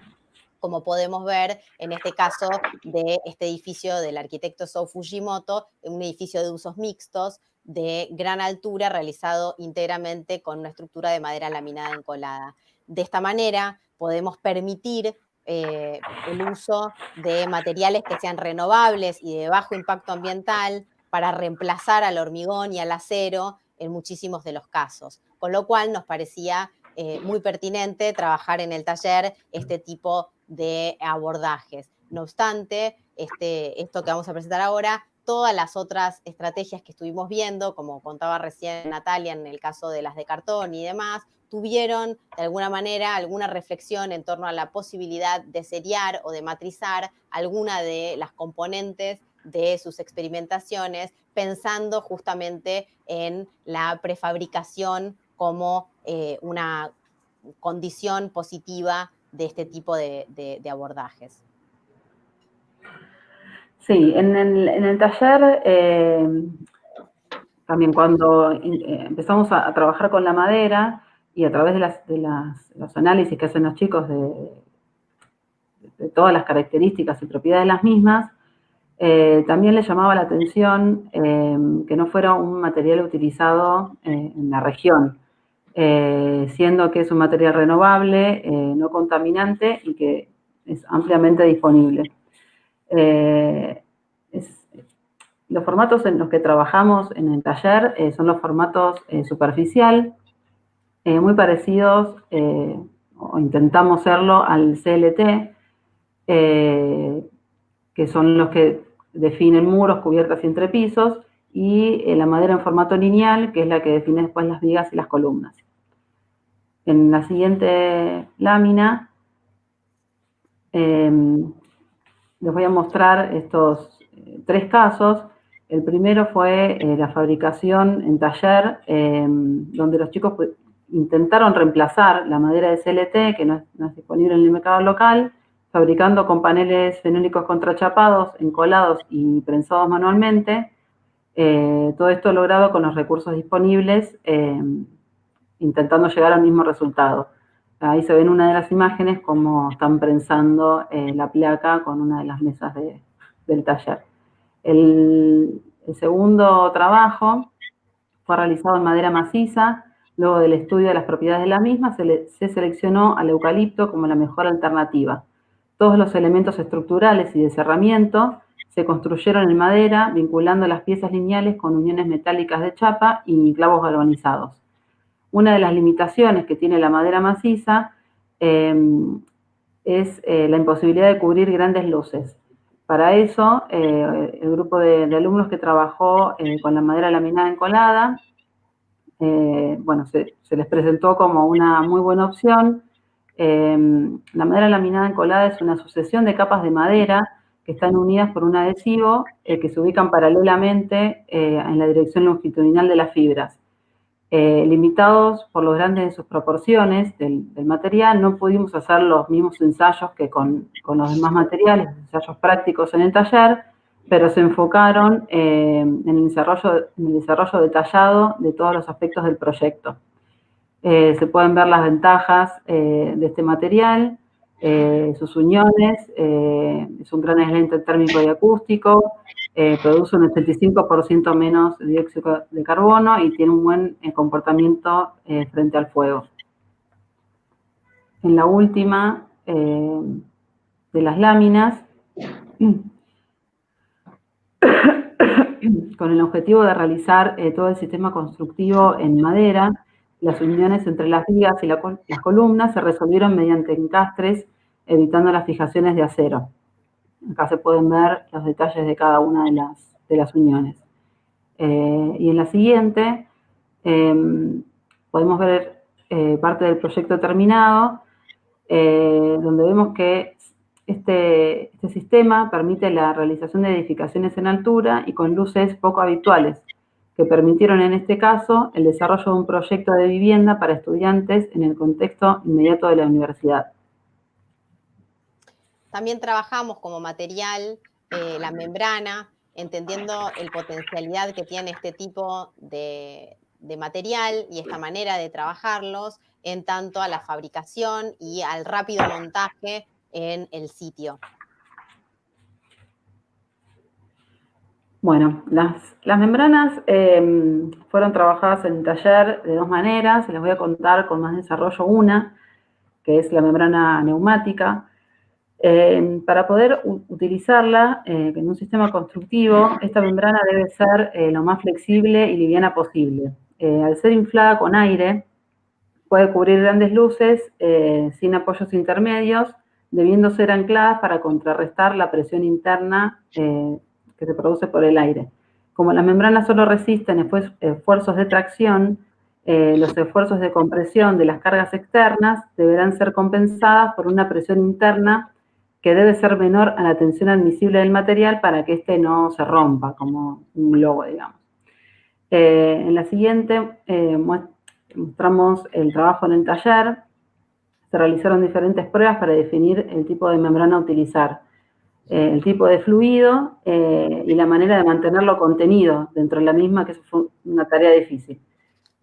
como podemos ver en este caso de este edificio del arquitecto Sou Fujimoto, un edificio de usos mixtos de gran altura realizado íntegramente con una estructura de madera laminada encolada. De esta manera podemos permitir el uso de materiales que sean renovables y de bajo impacto ambiental para reemplazar al hormigón y al acero en muchísimos de los casos, con lo cual nos parecía muy pertinente trabajar en el taller este tipo de abordajes. No obstante, esto que vamos a presentar ahora, todas las otras estrategias que estuvimos viendo, como contaba recién Natalia en el caso de las de cartón y demás, tuvieron de alguna manera alguna reflexión en torno a la posibilidad de seriar o de matrizar alguna de las componentes de sus experimentaciones, pensando justamente en la prefabricación como una condición positiva de este tipo de abordajes. Sí, en el taller también cuando empezamos a trabajar con la madera y a través de los análisis que hacen los chicos de todas las características y propiedades de las mismas, también les llamaba la atención que no fuera un material utilizado en la región, siendo que es un material renovable, no contaminante y que es ampliamente disponible. Los formatos en los que trabajamos en el taller son los formatos superficial, muy parecidos, o intentamos serlo, al CLT, que son los que definen muros, cubiertas y entrepisos, y la madera en formato lineal, que es la que define después las vigas y las columnas. En la siguiente lámina les voy a mostrar estos 3 casos. El primero fue la fabricación en taller, donde los chicos intentaron reemplazar la madera de CLT, que no es disponible en el mercado local, fabricando con paneles fenólicos contrachapados, encolados y prensados manualmente. Todo esto logrado con los recursos disponibles, intentando llegar al mismo resultado. Ahí se ve en una de las imágenes cómo están prensando la placa con una de las mesas del taller. El segundo trabajo fue realizado en madera maciza. Luego del estudio de las propiedades de la misma, se seleccionó al eucalipto como la mejor alternativa. Todos los elementos estructurales y de cerramiento se construyeron en madera, vinculando las piezas lineales con uniones metálicas de chapa y clavos galvanizados. Una de las limitaciones que tiene la madera maciza es la imposibilidad de cubrir grandes luces. Para eso, el grupo de alumnos que trabajó con la madera laminada encolada, bueno, se les presentó como una muy buena opción. La madera laminada encolada es una sucesión de capas de madera que están unidas por un adhesivo que se ubican paralelamente en la dirección longitudinal de las fibras. Limitados por lo grande de sus proporciones del material, no pudimos hacer los mismos ensayos que con los demás materiales, ensayos prácticos en el taller, pero se enfocaron en el desarrollo detallado de todos los aspectos del proyecto. Se pueden ver las ventajas de este material, sus uniones, es un gran aislante térmico y acústico, produce un 85% menos dióxido de carbono y tiene un buen comportamiento frente al fuego. En la última de las láminas, con el objetivo de realizar todo el sistema constructivo en madera, las uniones entre las vigas y las columnas se resolvieron mediante encastres, evitando las fijaciones de acero. Acá se pueden ver los detalles de cada una de las uniones. Y en la siguiente podemos ver parte del proyecto terminado, donde vemos que este sistema permite la realización de edificaciones en altura y con luces poco habituales, que permitieron en este caso el desarrollo de un proyecto de vivienda para estudiantes en el contexto inmediato de la universidad. También trabajamos como material la membrana, entendiendo el potencialidad que tiene este tipo de material y esta manera de trabajarlos en tanto a la fabricación y al rápido montaje en el sitio. Bueno, las membranas fueron trabajadas en el taller de 2 maneras. Les voy a contar con más desarrollo una, que es la membrana neumática. Para poder utilizarla en un sistema constructivo, esta membrana debe ser lo más flexible y liviana posible. Al ser inflada con aire, puede cubrir grandes luces sin apoyos intermedios, debiendo ser ancladas para contrarrestar la presión interna que se produce por el aire. Como las membranas solo resisten esfuerzos de tracción, los esfuerzos de compresión de las cargas externas deberán ser compensadas por una presión interna que debe ser menor a la tensión admisible del material para que éste no se rompa, como un globo, digamos. En la siguiente mostramos el trabajo en el taller. Se realizaron diferentes pruebas para definir el tipo de membrana a utilizar. el tipo de fluido y la manera de mantenerlo contenido dentro de la misma, que eso fue una tarea difícil.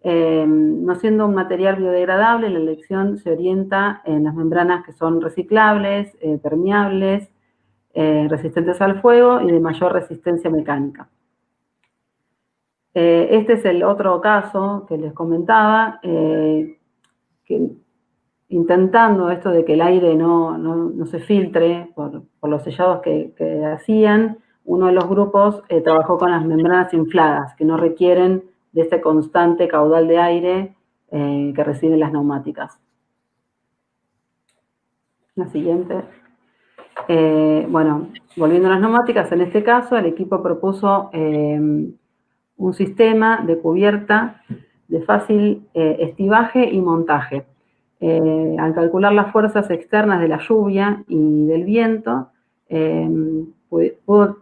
No siendo un material biodegradable, la elección se orienta en las membranas que son reciclables, permeables, resistentes al fuego y de mayor resistencia mecánica. Este es el otro caso que les comentaba, que intentando esto de que el aire no se filtre por los sellados que hacían, uno de los grupos trabajó con las membranas infladas, que no requieren de este constante caudal de aire que reciben las neumáticas. La siguiente. Bueno, volviendo a las neumáticas, en este caso el equipo propuso un sistema de cubierta de fácil estibaje y montaje. Al calcular las fuerzas externas de la lluvia y del viento,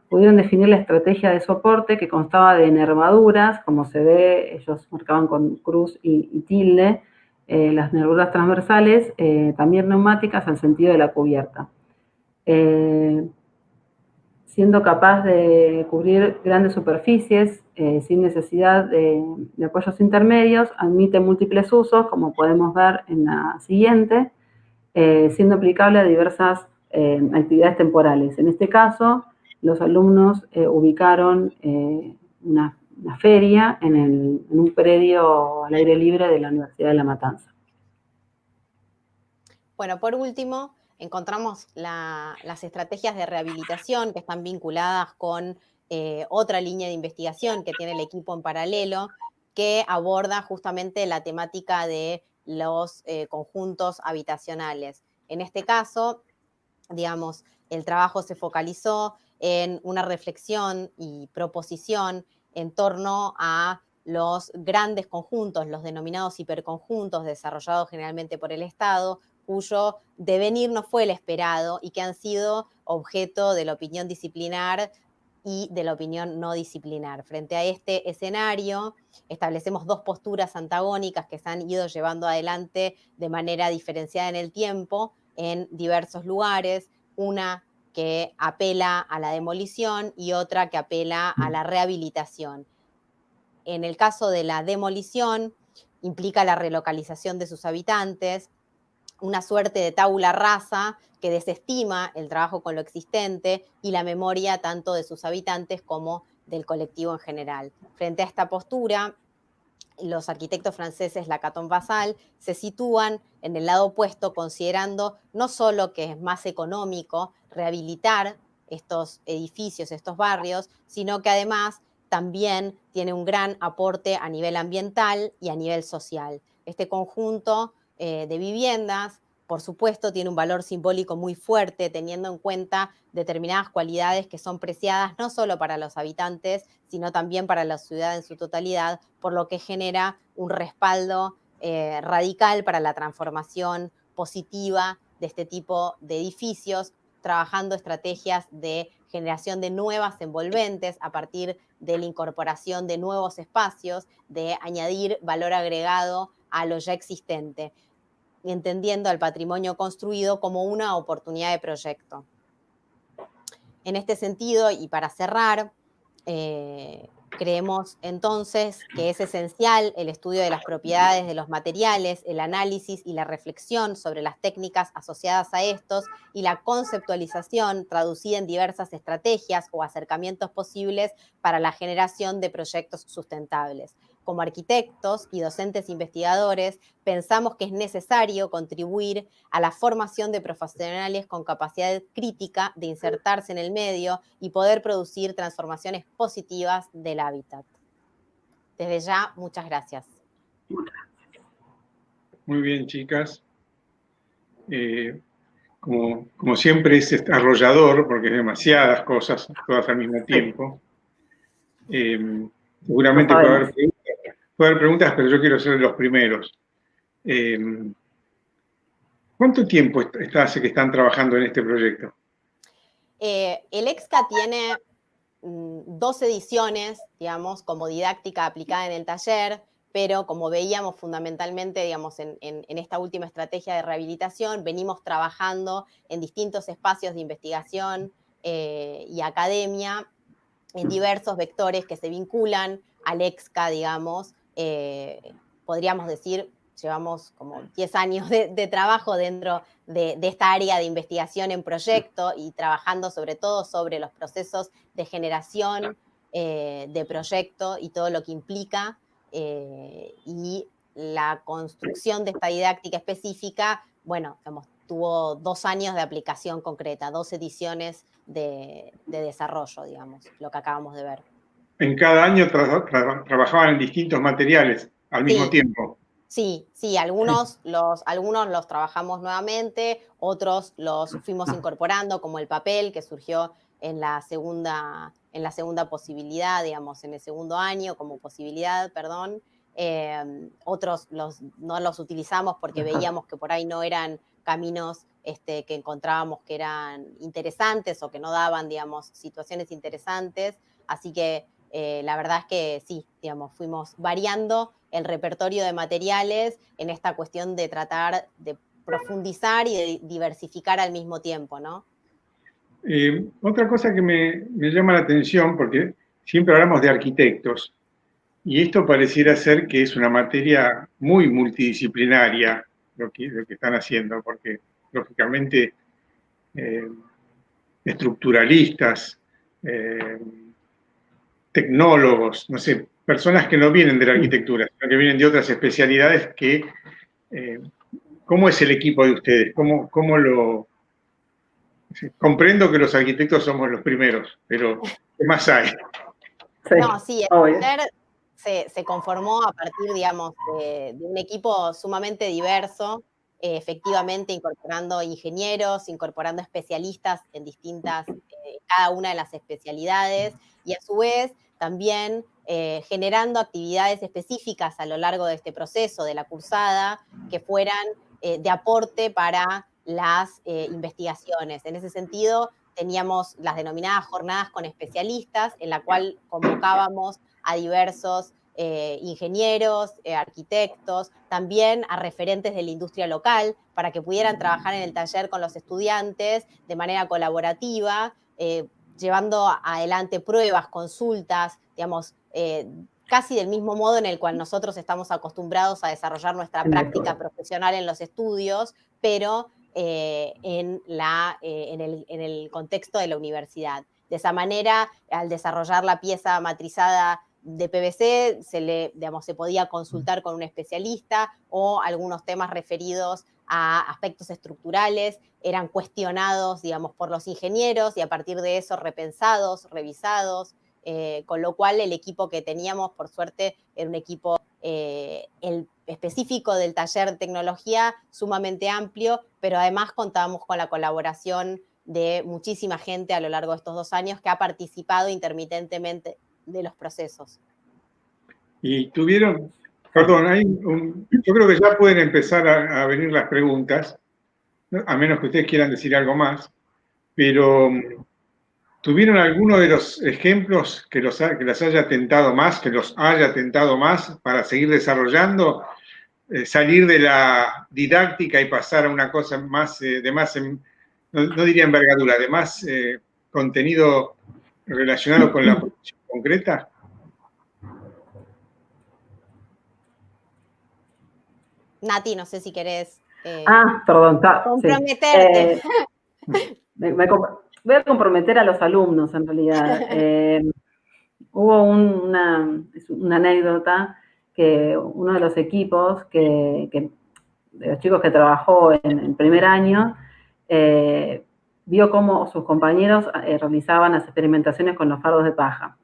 pudieron definir la estrategia de soporte, que constaba de nervaduras, como se ve, ellos marcaban con cruz y tilde, las nervaduras transversales, también neumáticas al sentido de la cubierta. Siendo capaz de cubrir grandes superficies sin necesidad de apoyos intermedios, admite múltiples usos, como podemos ver en la siguiente, siendo aplicable a diversas actividades temporales. En este caso, los alumnos ubicaron una feria en un predio al aire libre de la Universidad de La Matanza. Bueno, por último, encontramos las estrategias de rehabilitación que están vinculadas con otra línea de investigación que tiene el equipo en paralelo, que aborda justamente la temática de los conjuntos habitacionales. En este caso, digamos, el trabajo se focalizó en una reflexión y proposición en torno a los grandes conjuntos, los denominados hiperconjuntos desarrollados generalmente por el Estado, cuyo devenir no fue el esperado y que han sido objeto de la opinión disciplinar y de la opinión no disciplinar. Frente a este escenario, establecemos dos posturas antagónicas que se han ido llevando adelante de manera diferenciada en el tiempo, en diversos lugares, una que apela a la demolición y otra que apela a la rehabilitación. En el caso de la demolición, implica la relocalización de sus habitantes, una suerte de tabula rasa que desestima el trabajo con lo existente y la memoria tanto de sus habitantes como del colectivo en general. Frente a esta postura, los arquitectos franceses Lacaton-Vassal se sitúan en el lado opuesto, considerando no solo que es más económico rehabilitar estos edificios, estos barrios, sino que además también tiene un gran aporte a nivel ambiental y a nivel social. Este conjunto de viviendas, por supuesto, tiene un valor simbólico muy fuerte, teniendo en cuenta determinadas cualidades que son preciadas no solo para los habitantes, sino también para la ciudad en su totalidad, por lo que genera un respaldo radical para la transformación positiva de este tipo de edificios, trabajando estrategias de generación de nuevas envolventes a partir de la incorporación de nuevos espacios, de añadir valor agregado a lo ya existente, entendiendo al patrimonio construido como una oportunidad de proyecto. En este sentido, y para cerrar, creemos entonces que es esencial el estudio de las propiedades de los materiales, el análisis y la reflexión sobre las técnicas asociadas a estos y la conceptualización traducida en diversas estrategias o acercamientos posibles para la generación de proyectos sustentables. Como arquitectos y docentes investigadores, pensamos que es necesario contribuir a la formación de profesionales con capacidad crítica de insertarse en el medio y poder producir transformaciones positivas del hábitat. Desde ya, muchas gracias. Muy bien, chicas. Como siempre es arrollador, porque es demasiadas cosas, todas al mismo tiempo. Seguramente puede haber preguntas, pero yo quiero ser de los primeros. ¿Cuánto tiempo hace que están trabajando en este proyecto? El EXCA tiene 2 ediciones, digamos, como didáctica aplicada en el taller, pero como veíamos fundamentalmente, digamos, en esta última estrategia de rehabilitación, venimos trabajando en distintos espacios de investigación y academia en diversos vectores que se vinculan al EXCA, digamos. Podríamos decir, llevamos como 10 años de trabajo dentro de esta área de investigación en proyecto y trabajando sobre todo sobre los procesos de generación de proyecto y todo lo que implica, y la construcción de esta didáctica específica, bueno, digamos, tuvo 2 años de aplicación concreta, 2 ediciones de desarrollo, digamos, lo que acabamos de ver. En cada año trabajaban en distintos materiales al mismo tiempo. Sí, algunos los trabajamos nuevamente, otros los fuimos incorporando, como el papel, que surgió en la segunda posibilidad, digamos, en el segundo año como posibilidad, perdón. Otros no los utilizamos porque veíamos que por ahí no eran caminos que encontrábamos que eran interesantes o que no daban, digamos, situaciones interesantes. Así que la verdad es que sí, digamos, fuimos variando el repertorio de materiales en esta cuestión de tratar de profundizar y de diversificar al mismo tiempo, ¿no? Otra cosa que me llama la atención, porque siempre hablamos de arquitectos, y esto pareciera ser que es una materia muy multidisciplinaria lo que están haciendo, porque lógicamente estructuralistas, tecnólogos, no sé, personas que no vienen de la arquitectura, sino que vienen de otras especialidades que... ¿Cómo es el equipo de ustedes? ¿Cómo lo...? Comprendo que los arquitectos somos los primeros, pero ¿qué más hay? Sí, No, sí, el taller se conformó a partir, digamos, de un equipo sumamente diverso, efectivamente incorporando ingenieros, incorporando especialistas en distintas, cada una de las especialidades, y a su vez también generando actividades específicas a lo largo de este proceso, de la cursada, que fueran de aporte para las investigaciones. En ese sentido, teníamos las denominadas jornadas con especialistas, en la cual convocábamos a diversos ingenieros, arquitectos, también a referentes de la industria local, para que pudieran trabajar en el taller con los estudiantes de manera colaborativa, llevando adelante pruebas, consultas, digamos, casi del mismo modo en el cual nosotros estamos acostumbrados a desarrollar nuestra práctica profesional en los estudios, pero en el contexto de la universidad. De esa manera, al desarrollar la pieza matrizada de PVC, se podía consultar con un especialista, o algunos temas referidos a aspectos estructurales eran cuestionados, digamos, por los ingenieros, y a partir de eso repensados, revisados, con lo cual el equipo que teníamos, por suerte, era un equipo el específico del taller de tecnología sumamente amplio, pero además contábamos con la colaboración de muchísima gente a lo largo de estos 2 años que ha participado intermitentemente de los procesos. Y tuvieron, perdón, yo creo que ya pueden empezar a venir las preguntas, a menos que ustedes quieran decir algo más, pero ¿tuvieron alguno de los ejemplos que los haya tentado más, para seguir desarrollando, salir de la didáctica y pasar a una cosa más, no diría envergadura, de más contenido relacionado con la producción concreta? Nati, no sé si querés perdón, comprometerte. Voy a comprometer a los alumnos, en realidad. Hubo una anécdota que uno de los equipos, de los chicos que trabajó en el primer año, vio cómo sus compañeros realizaban las experimentaciones con los fardos de paja,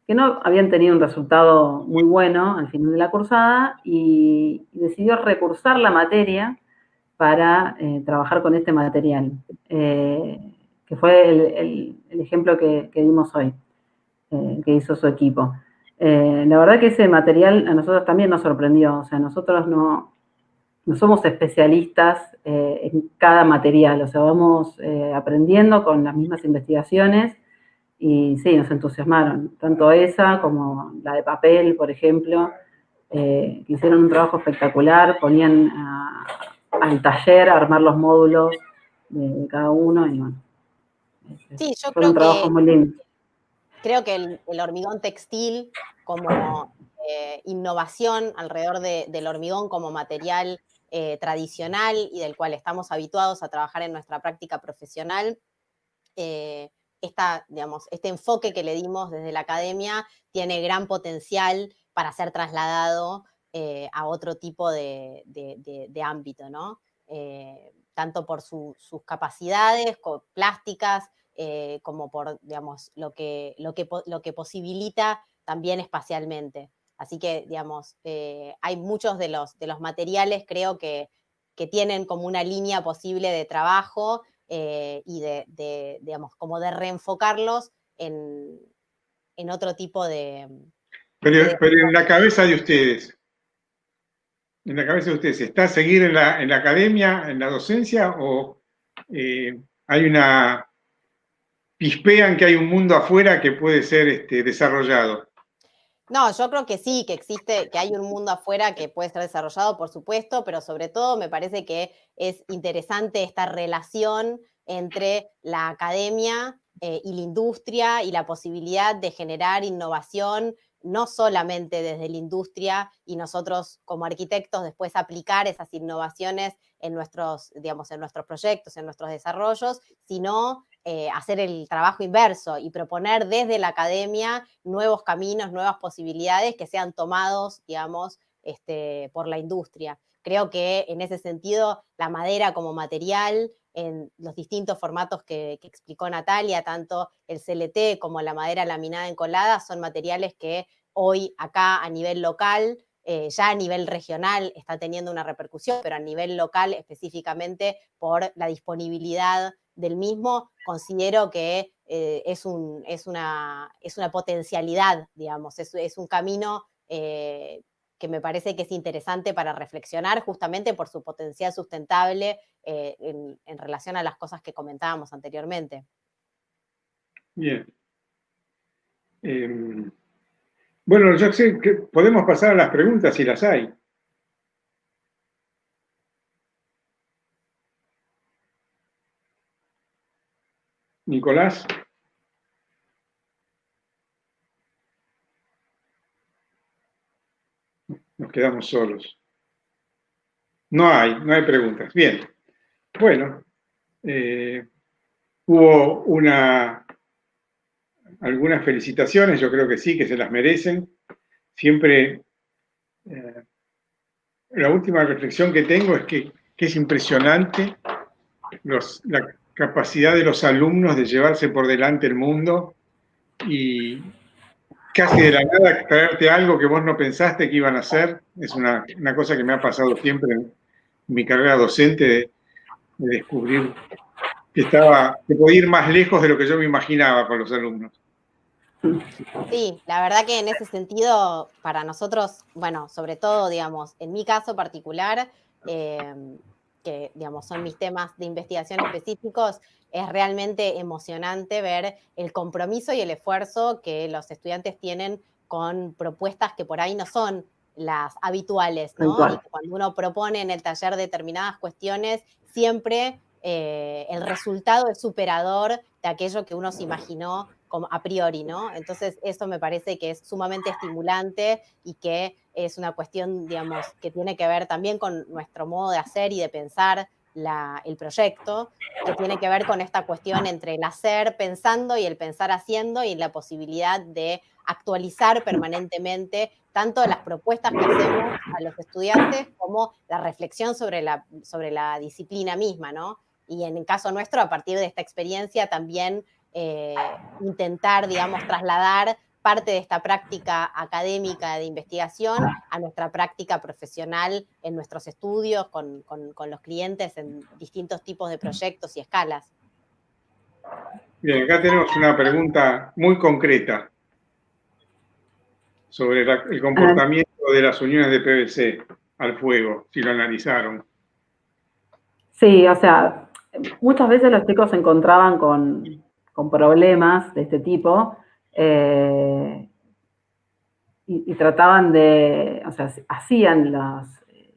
que no habían tenido un resultado muy bueno al final de la cursada, y decidió recursar la materia para trabajar con este material, que fue el ejemplo que dimos hoy, que hizo su equipo. La verdad que ese material a nosotros también nos sorprendió. O sea, nosotros no somos especialistas en cada material, o sea, vamos aprendiendo con las mismas investigaciones, y sí, nos entusiasmaron, tanto esa como la de papel, por ejemplo, que hicieron un trabajo espectacular, ponían al taller a armar los módulos de cada uno, y bueno, Sí, yo Fue un trabajo muy lindo. creo que el hormigón textil como innovación alrededor del hormigón como material tradicional y del cual estamos habituados a trabajar en nuestra práctica profesional, digamos, este enfoque que le dimos desde la academia tiene gran potencial para ser trasladado a otro tipo de ámbito, ¿no? Tanto por sus capacidades plásticas, como por, digamos, lo que posibilita también espacialmente. Así que, digamos, hay muchos de los materiales, creo que tienen como una línea posible de trabajo y digamos, como de reenfocarlos en otro tipo de... Pero en la cabeza de ustedes, ¿está seguir en la academia, en la docencia, o hay una... pispean que hay un mundo afuera que puede ser desarrollado? No, yo creo que sí, que existe, que hay un mundo afuera que puede ser desarrollado, por supuesto, pero sobre todo me parece que es interesante esta relación entre la academia y la industria y la posibilidad de generar innovación, no solamente desde la industria y nosotros como arquitectos después aplicar esas innovaciones en nuestros, digamos, en nuestros proyectos, en nuestros desarrollos, sino hacer el trabajo inverso y proponer desde la academia nuevos caminos, nuevas posibilidades que sean tomados, digamos, por la industria. Creo que en ese sentido la madera como material, en los distintos formatos que explicó Natalia, tanto el CLT como la madera laminada encolada, son materiales que hoy acá a nivel local, ya a nivel regional está teniendo una repercusión, pero a nivel local específicamente por la disponibilidad del mismo, considero que es una potencialidad, digamos, es un camino que me parece que es interesante para reflexionar justamente por su potencial sustentable en relación a las cosas que comentábamos anteriormente. Bien. Bueno, yo sé que podemos pasar a las preguntas si las hay. Nicolás. Nos quedamos solos. No hay preguntas. Bien. Bueno, hubo algunas felicitaciones, yo creo que sí, que se las merecen. Siempre, la última reflexión que tengo es que es impresionante la capacidad de los alumnos de llevarse por delante el mundo y casi de la nada traerte algo que vos no pensaste que iban a hacer. Es una cosa que me ha pasado siempre en mi carrera docente, de descubrir que podía ir más lejos de lo que yo me imaginaba con los alumnos. Sí, la verdad que en ese sentido, para nosotros, bueno, sobre todo, digamos, en mi caso particular, que, digamos, son mis temas de investigación específicos, es realmente emocionante ver el compromiso y el esfuerzo que los estudiantes tienen con propuestas que por ahí no son las habituales, ¿no? Y que cuando uno propone en el taller determinadas cuestiones, siempre el resultado es superador de aquello que uno se imaginó como a priori, ¿no? Entonces, eso me parece que es sumamente estimulante y que es una cuestión, digamos, que tiene que ver también con nuestro modo de hacer y de pensar el proyecto, que tiene que ver con esta cuestión entre el hacer pensando y el pensar haciendo y la posibilidad de actualizar permanentemente tanto las propuestas que hacemos a los estudiantes como la reflexión sobre la disciplina misma, ¿no? Y en el caso nuestro, a partir de esta experiencia también intentar, digamos, trasladar parte de esta práctica académica de investigación a nuestra práctica profesional en nuestros estudios, con los clientes en distintos tipos de proyectos y escalas. Bien, acá tenemos una pregunta muy concreta sobre el comportamiento de las uniones de PVC al fuego, si lo analizaron. Sí, o sea, muchas veces los chicos se encontraban con problemas de este tipo y trataban de, o sea, hacían las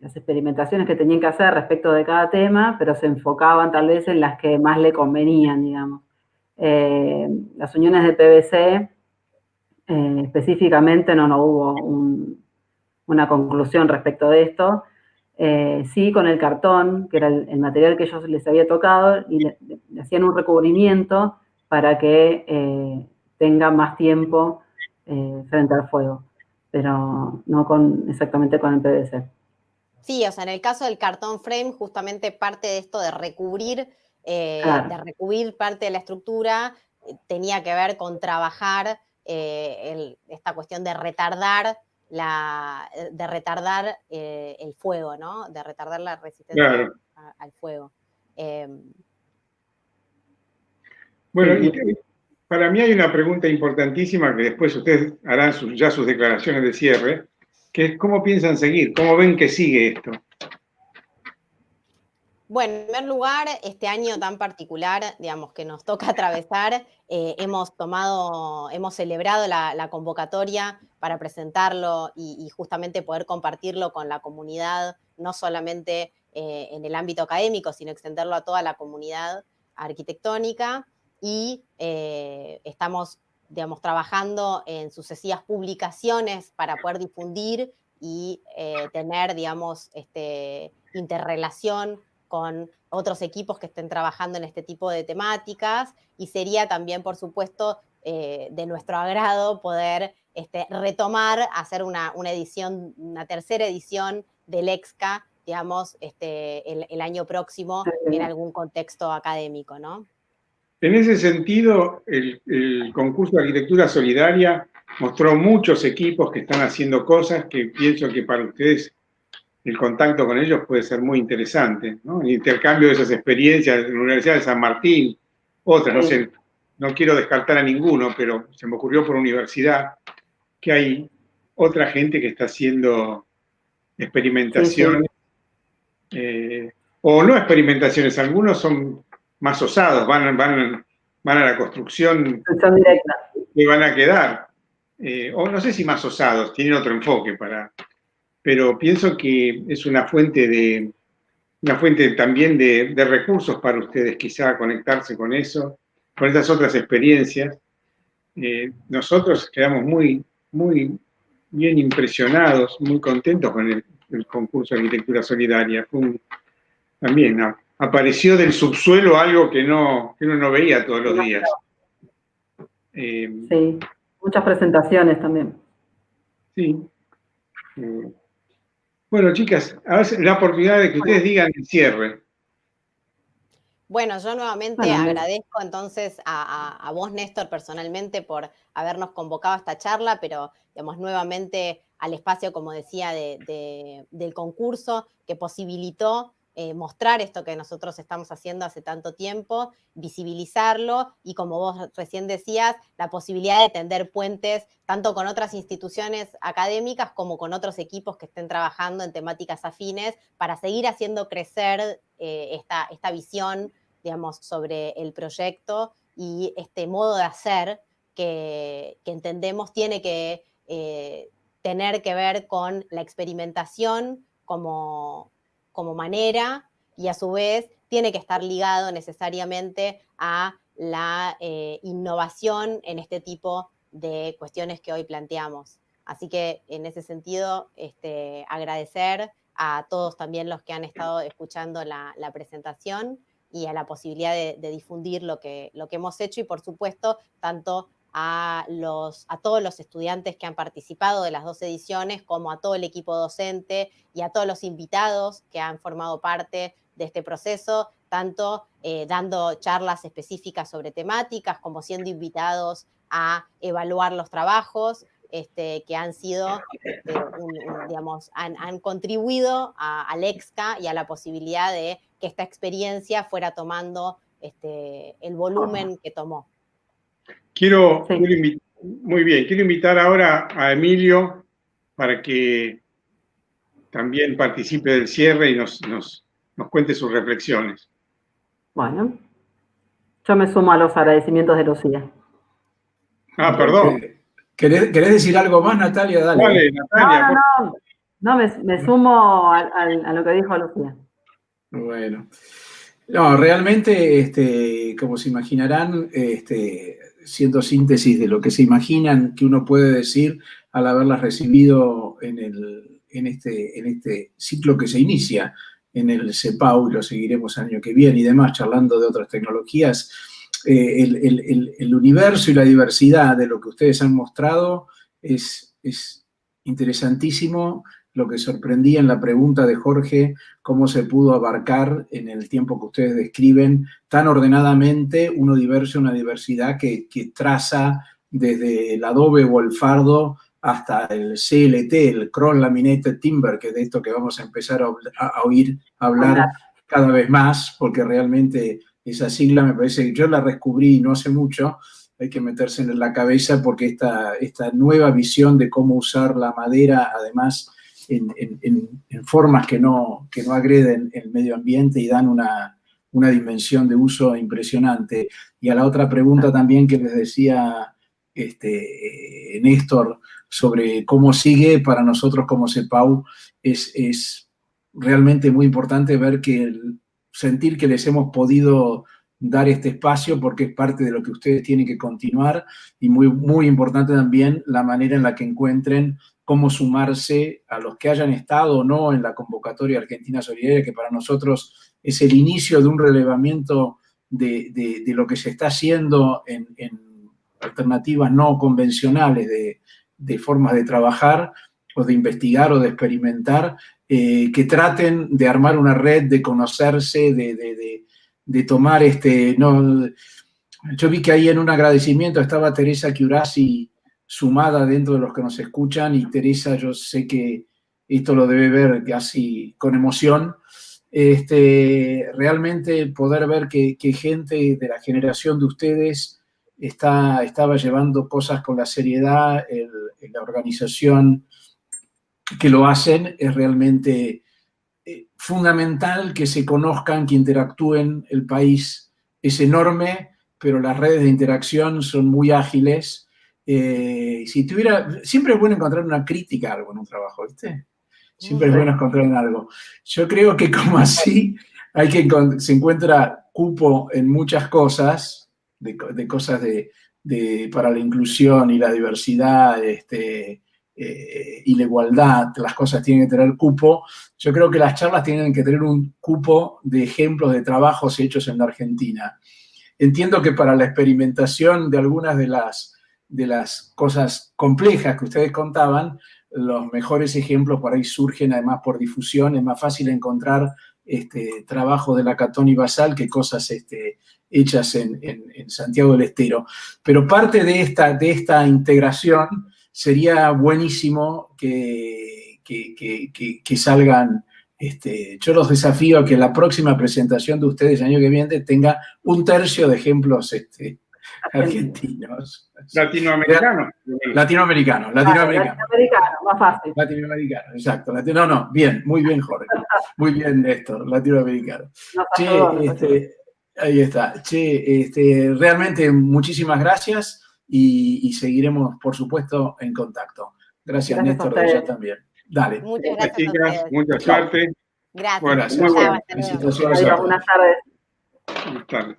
experimentaciones que tenían que hacer respecto de cada tema, pero se enfocaban tal vez en las que más le convenían, digamos. Las uniones de PVC, específicamente no hubo una conclusión respecto de esto. Sí, con el cartón, que era el material que ellos les había tocado, y le hacían un recubrimiento para que tenga más tiempo frente al fuego, pero no exactamente con el PVC. Sí, o sea, en el caso del cartón frame, justamente parte de esto de recubrir parte de la estructura tenía que ver con trabajar esta cuestión de retardar el fuego, ¿no? De retardar la resistencia al fuego. Bueno, y para mí hay una pregunta importantísima que después ustedes harán ya sus declaraciones de cierre, que es ¿cómo piensan seguir? ¿Cómo ven que sigue esto? Bueno, en primer lugar, este año tan particular, digamos, que nos toca atravesar, hemos celebrado la convocatoria para presentarlo y justamente poder compartirlo con la comunidad, no solamente en el ámbito académico, sino extenderlo a toda la comunidad arquitectónica, y estamos, digamos, trabajando en sucesivas publicaciones para poder difundir y tener, digamos, interrelación con otros equipos que estén trabajando en este tipo de temáticas, y sería también, por supuesto, de nuestro agrado poder retomar, hacer una edición, una tercera edición del EXCA, digamos, el año próximo en algún contexto académico, ¿no? En ese sentido, el concurso de arquitectura solidaria mostró muchos equipos que están haciendo cosas que pienso que para ustedes el contacto con ellos puede ser muy interesante, ¿no? El intercambio de esas experiencias en la Universidad de San Martín, otras, no sé, no quiero descartar a ninguno, pero se me ocurrió por universidad que hay otra gente que está haciendo experimentaciones, o no experimentaciones, algunos son más osados, van a la construcción directa, que van a quedar, o no sé si más osados, tienen otro enfoque pero pienso que es una fuente también de recursos para ustedes, quizá conectarse con eso, con esas otras experiencias. Nosotros quedamos muy, muy bien impresionados, muy contentos con el concurso de arquitectura solidaria. También apareció del subsuelo algo que uno no veía todos los días. Sí, muchas presentaciones también. Sí. Bueno, chicas, a ver la oportunidad de que ustedes digan el cierre. Bueno, yo nuevamente agradezco entonces a vos, Néstor, personalmente por habernos convocado a esta charla, pero digamos nuevamente al espacio, como decía, del concurso que posibilitó mostrar esto que nosotros estamos haciendo hace tanto tiempo, visibilizarlo y, como vos recién decías, la posibilidad de tender puentes tanto con otras instituciones académicas como con otros equipos que estén trabajando en temáticas afines para seguir haciendo crecer esta visión, digamos, sobre el proyecto y este modo de hacer que entendemos tiene que tener que ver con la experimentación como manera, y a su vez tiene que estar ligado necesariamente a la innovación en este tipo de cuestiones que hoy planteamos. Así que en ese sentido, agradecer a todos también los que han estado escuchando la presentación y a la posibilidad de difundir lo que hemos hecho, y por supuesto tanto a todos los estudiantes que han participado de las 2 ediciones, como a todo el equipo docente y a todos los invitados que han formado parte de este proceso, tanto dando charlas específicas sobre temáticas, como siendo invitados a evaluar los trabajos, que han sido, digamos, han contribuido al EXCA y a la posibilidad de que esta experiencia fuera tomando el volumen que tomó. Muy bien, quiero invitar ahora a Emilio para que también participe del cierre y nos cuente sus reflexiones. Bueno, yo me sumo a los agradecimientos de Lucía. Perdón. ¿Querés decir algo más, Natalia? Dale, Natalia. No, me sumo a lo que dijo Lucía. Bueno. No, realmente, como se imaginarán, siendo síntesis de lo que se imaginan que uno puede decir al haberlas recibido en este ciclo que se inicia en el CEPAU, y lo seguiremos el año que viene y demás, charlando de otras tecnologías, el universo y la diversidad de lo que ustedes han mostrado es interesantísimo. Lo que sorprendía en la pregunta de Jorge, cómo se pudo abarcar en el tiempo que ustedes describen tan ordenadamente una diversidad que traza desde el adobe o el fardo hasta el CLT, el Cross Laminated Timber, que es de esto que vamos a empezar a oír hablar cada vez más, porque realmente esa sigla me parece que yo la descubrí no hace mucho. Hay que meterse en la cabeza porque esta nueva visión de cómo usar la madera, además, en formas que no agreden el medio ambiente y dan una dimensión de uso impresionante. Y a la otra pregunta también que les decía Néstor sobre cómo sigue para nosotros como CEPAU, es realmente muy importante ver sentir que les hemos podido dar este espacio porque es parte de lo que ustedes tienen que continuar, y muy, muy importante también la manera en la que encuentren cómo sumarse a los que hayan estado o no en la convocatoria Argentina Solidaria, que para nosotros es el inicio de un relevamiento de lo que se está haciendo en alternativas no convencionales de formas de trabajar o de investigar o de experimentar, que traten de armar una red, de conocerse, de tomar yo vi que ahí en un agradecimiento estaba Teresa Chiurasi sumada dentro de los que nos escuchan, y Teresa, yo sé que esto lo debe ver casi con emoción, realmente poder ver que gente de la generación de ustedes estaba llevando cosas con la seriedad, la organización que lo hacen, es realmente fundamental que se conozcan, que interactúen. El país es enorme, pero las redes de interacción son muy ágiles. Siempre es bueno encontrar una crítica a algo en un trabajo, ¿viste? Siempre es bueno encontrar en algo. Yo creo que como así se encuentra cupo en muchas cosas, de cosas para la inclusión y la diversidad, y la igualdad, las cosas tienen que tener cupo. Yo creo que las charlas tienen que tener un cupo de ejemplos de trabajos hechos en la Argentina. Entiendo que para la experimentación de algunas de las cosas complejas que ustedes contaban, los mejores ejemplos por ahí surgen además por difusión. Es más fácil encontrar trabajos de la Catón y Basal que cosas hechas en Santiago del Estero. Pero parte de esta integración sería buenísimo que salgan. Yo los desafío a que la próxima presentación de ustedes el año que viene tenga un tercio de ejemplos argentinos. Latinoamericanos. Latinoamericanos, más fácil. Latinoamericanos, exacto. No, bien, muy bien, Jorge. Muy bien, Néstor, latinoamericano. Ahí está. Realmente muchísimas gracias y seguiremos, por supuesto, en contacto. Gracias Néstor, de ella también. Dale. Muchas gracias, chicas, mucha suerte. Gracias. Gracias. Chao, Felicitaciones a todos. Buenas tardes. Buenas tardes.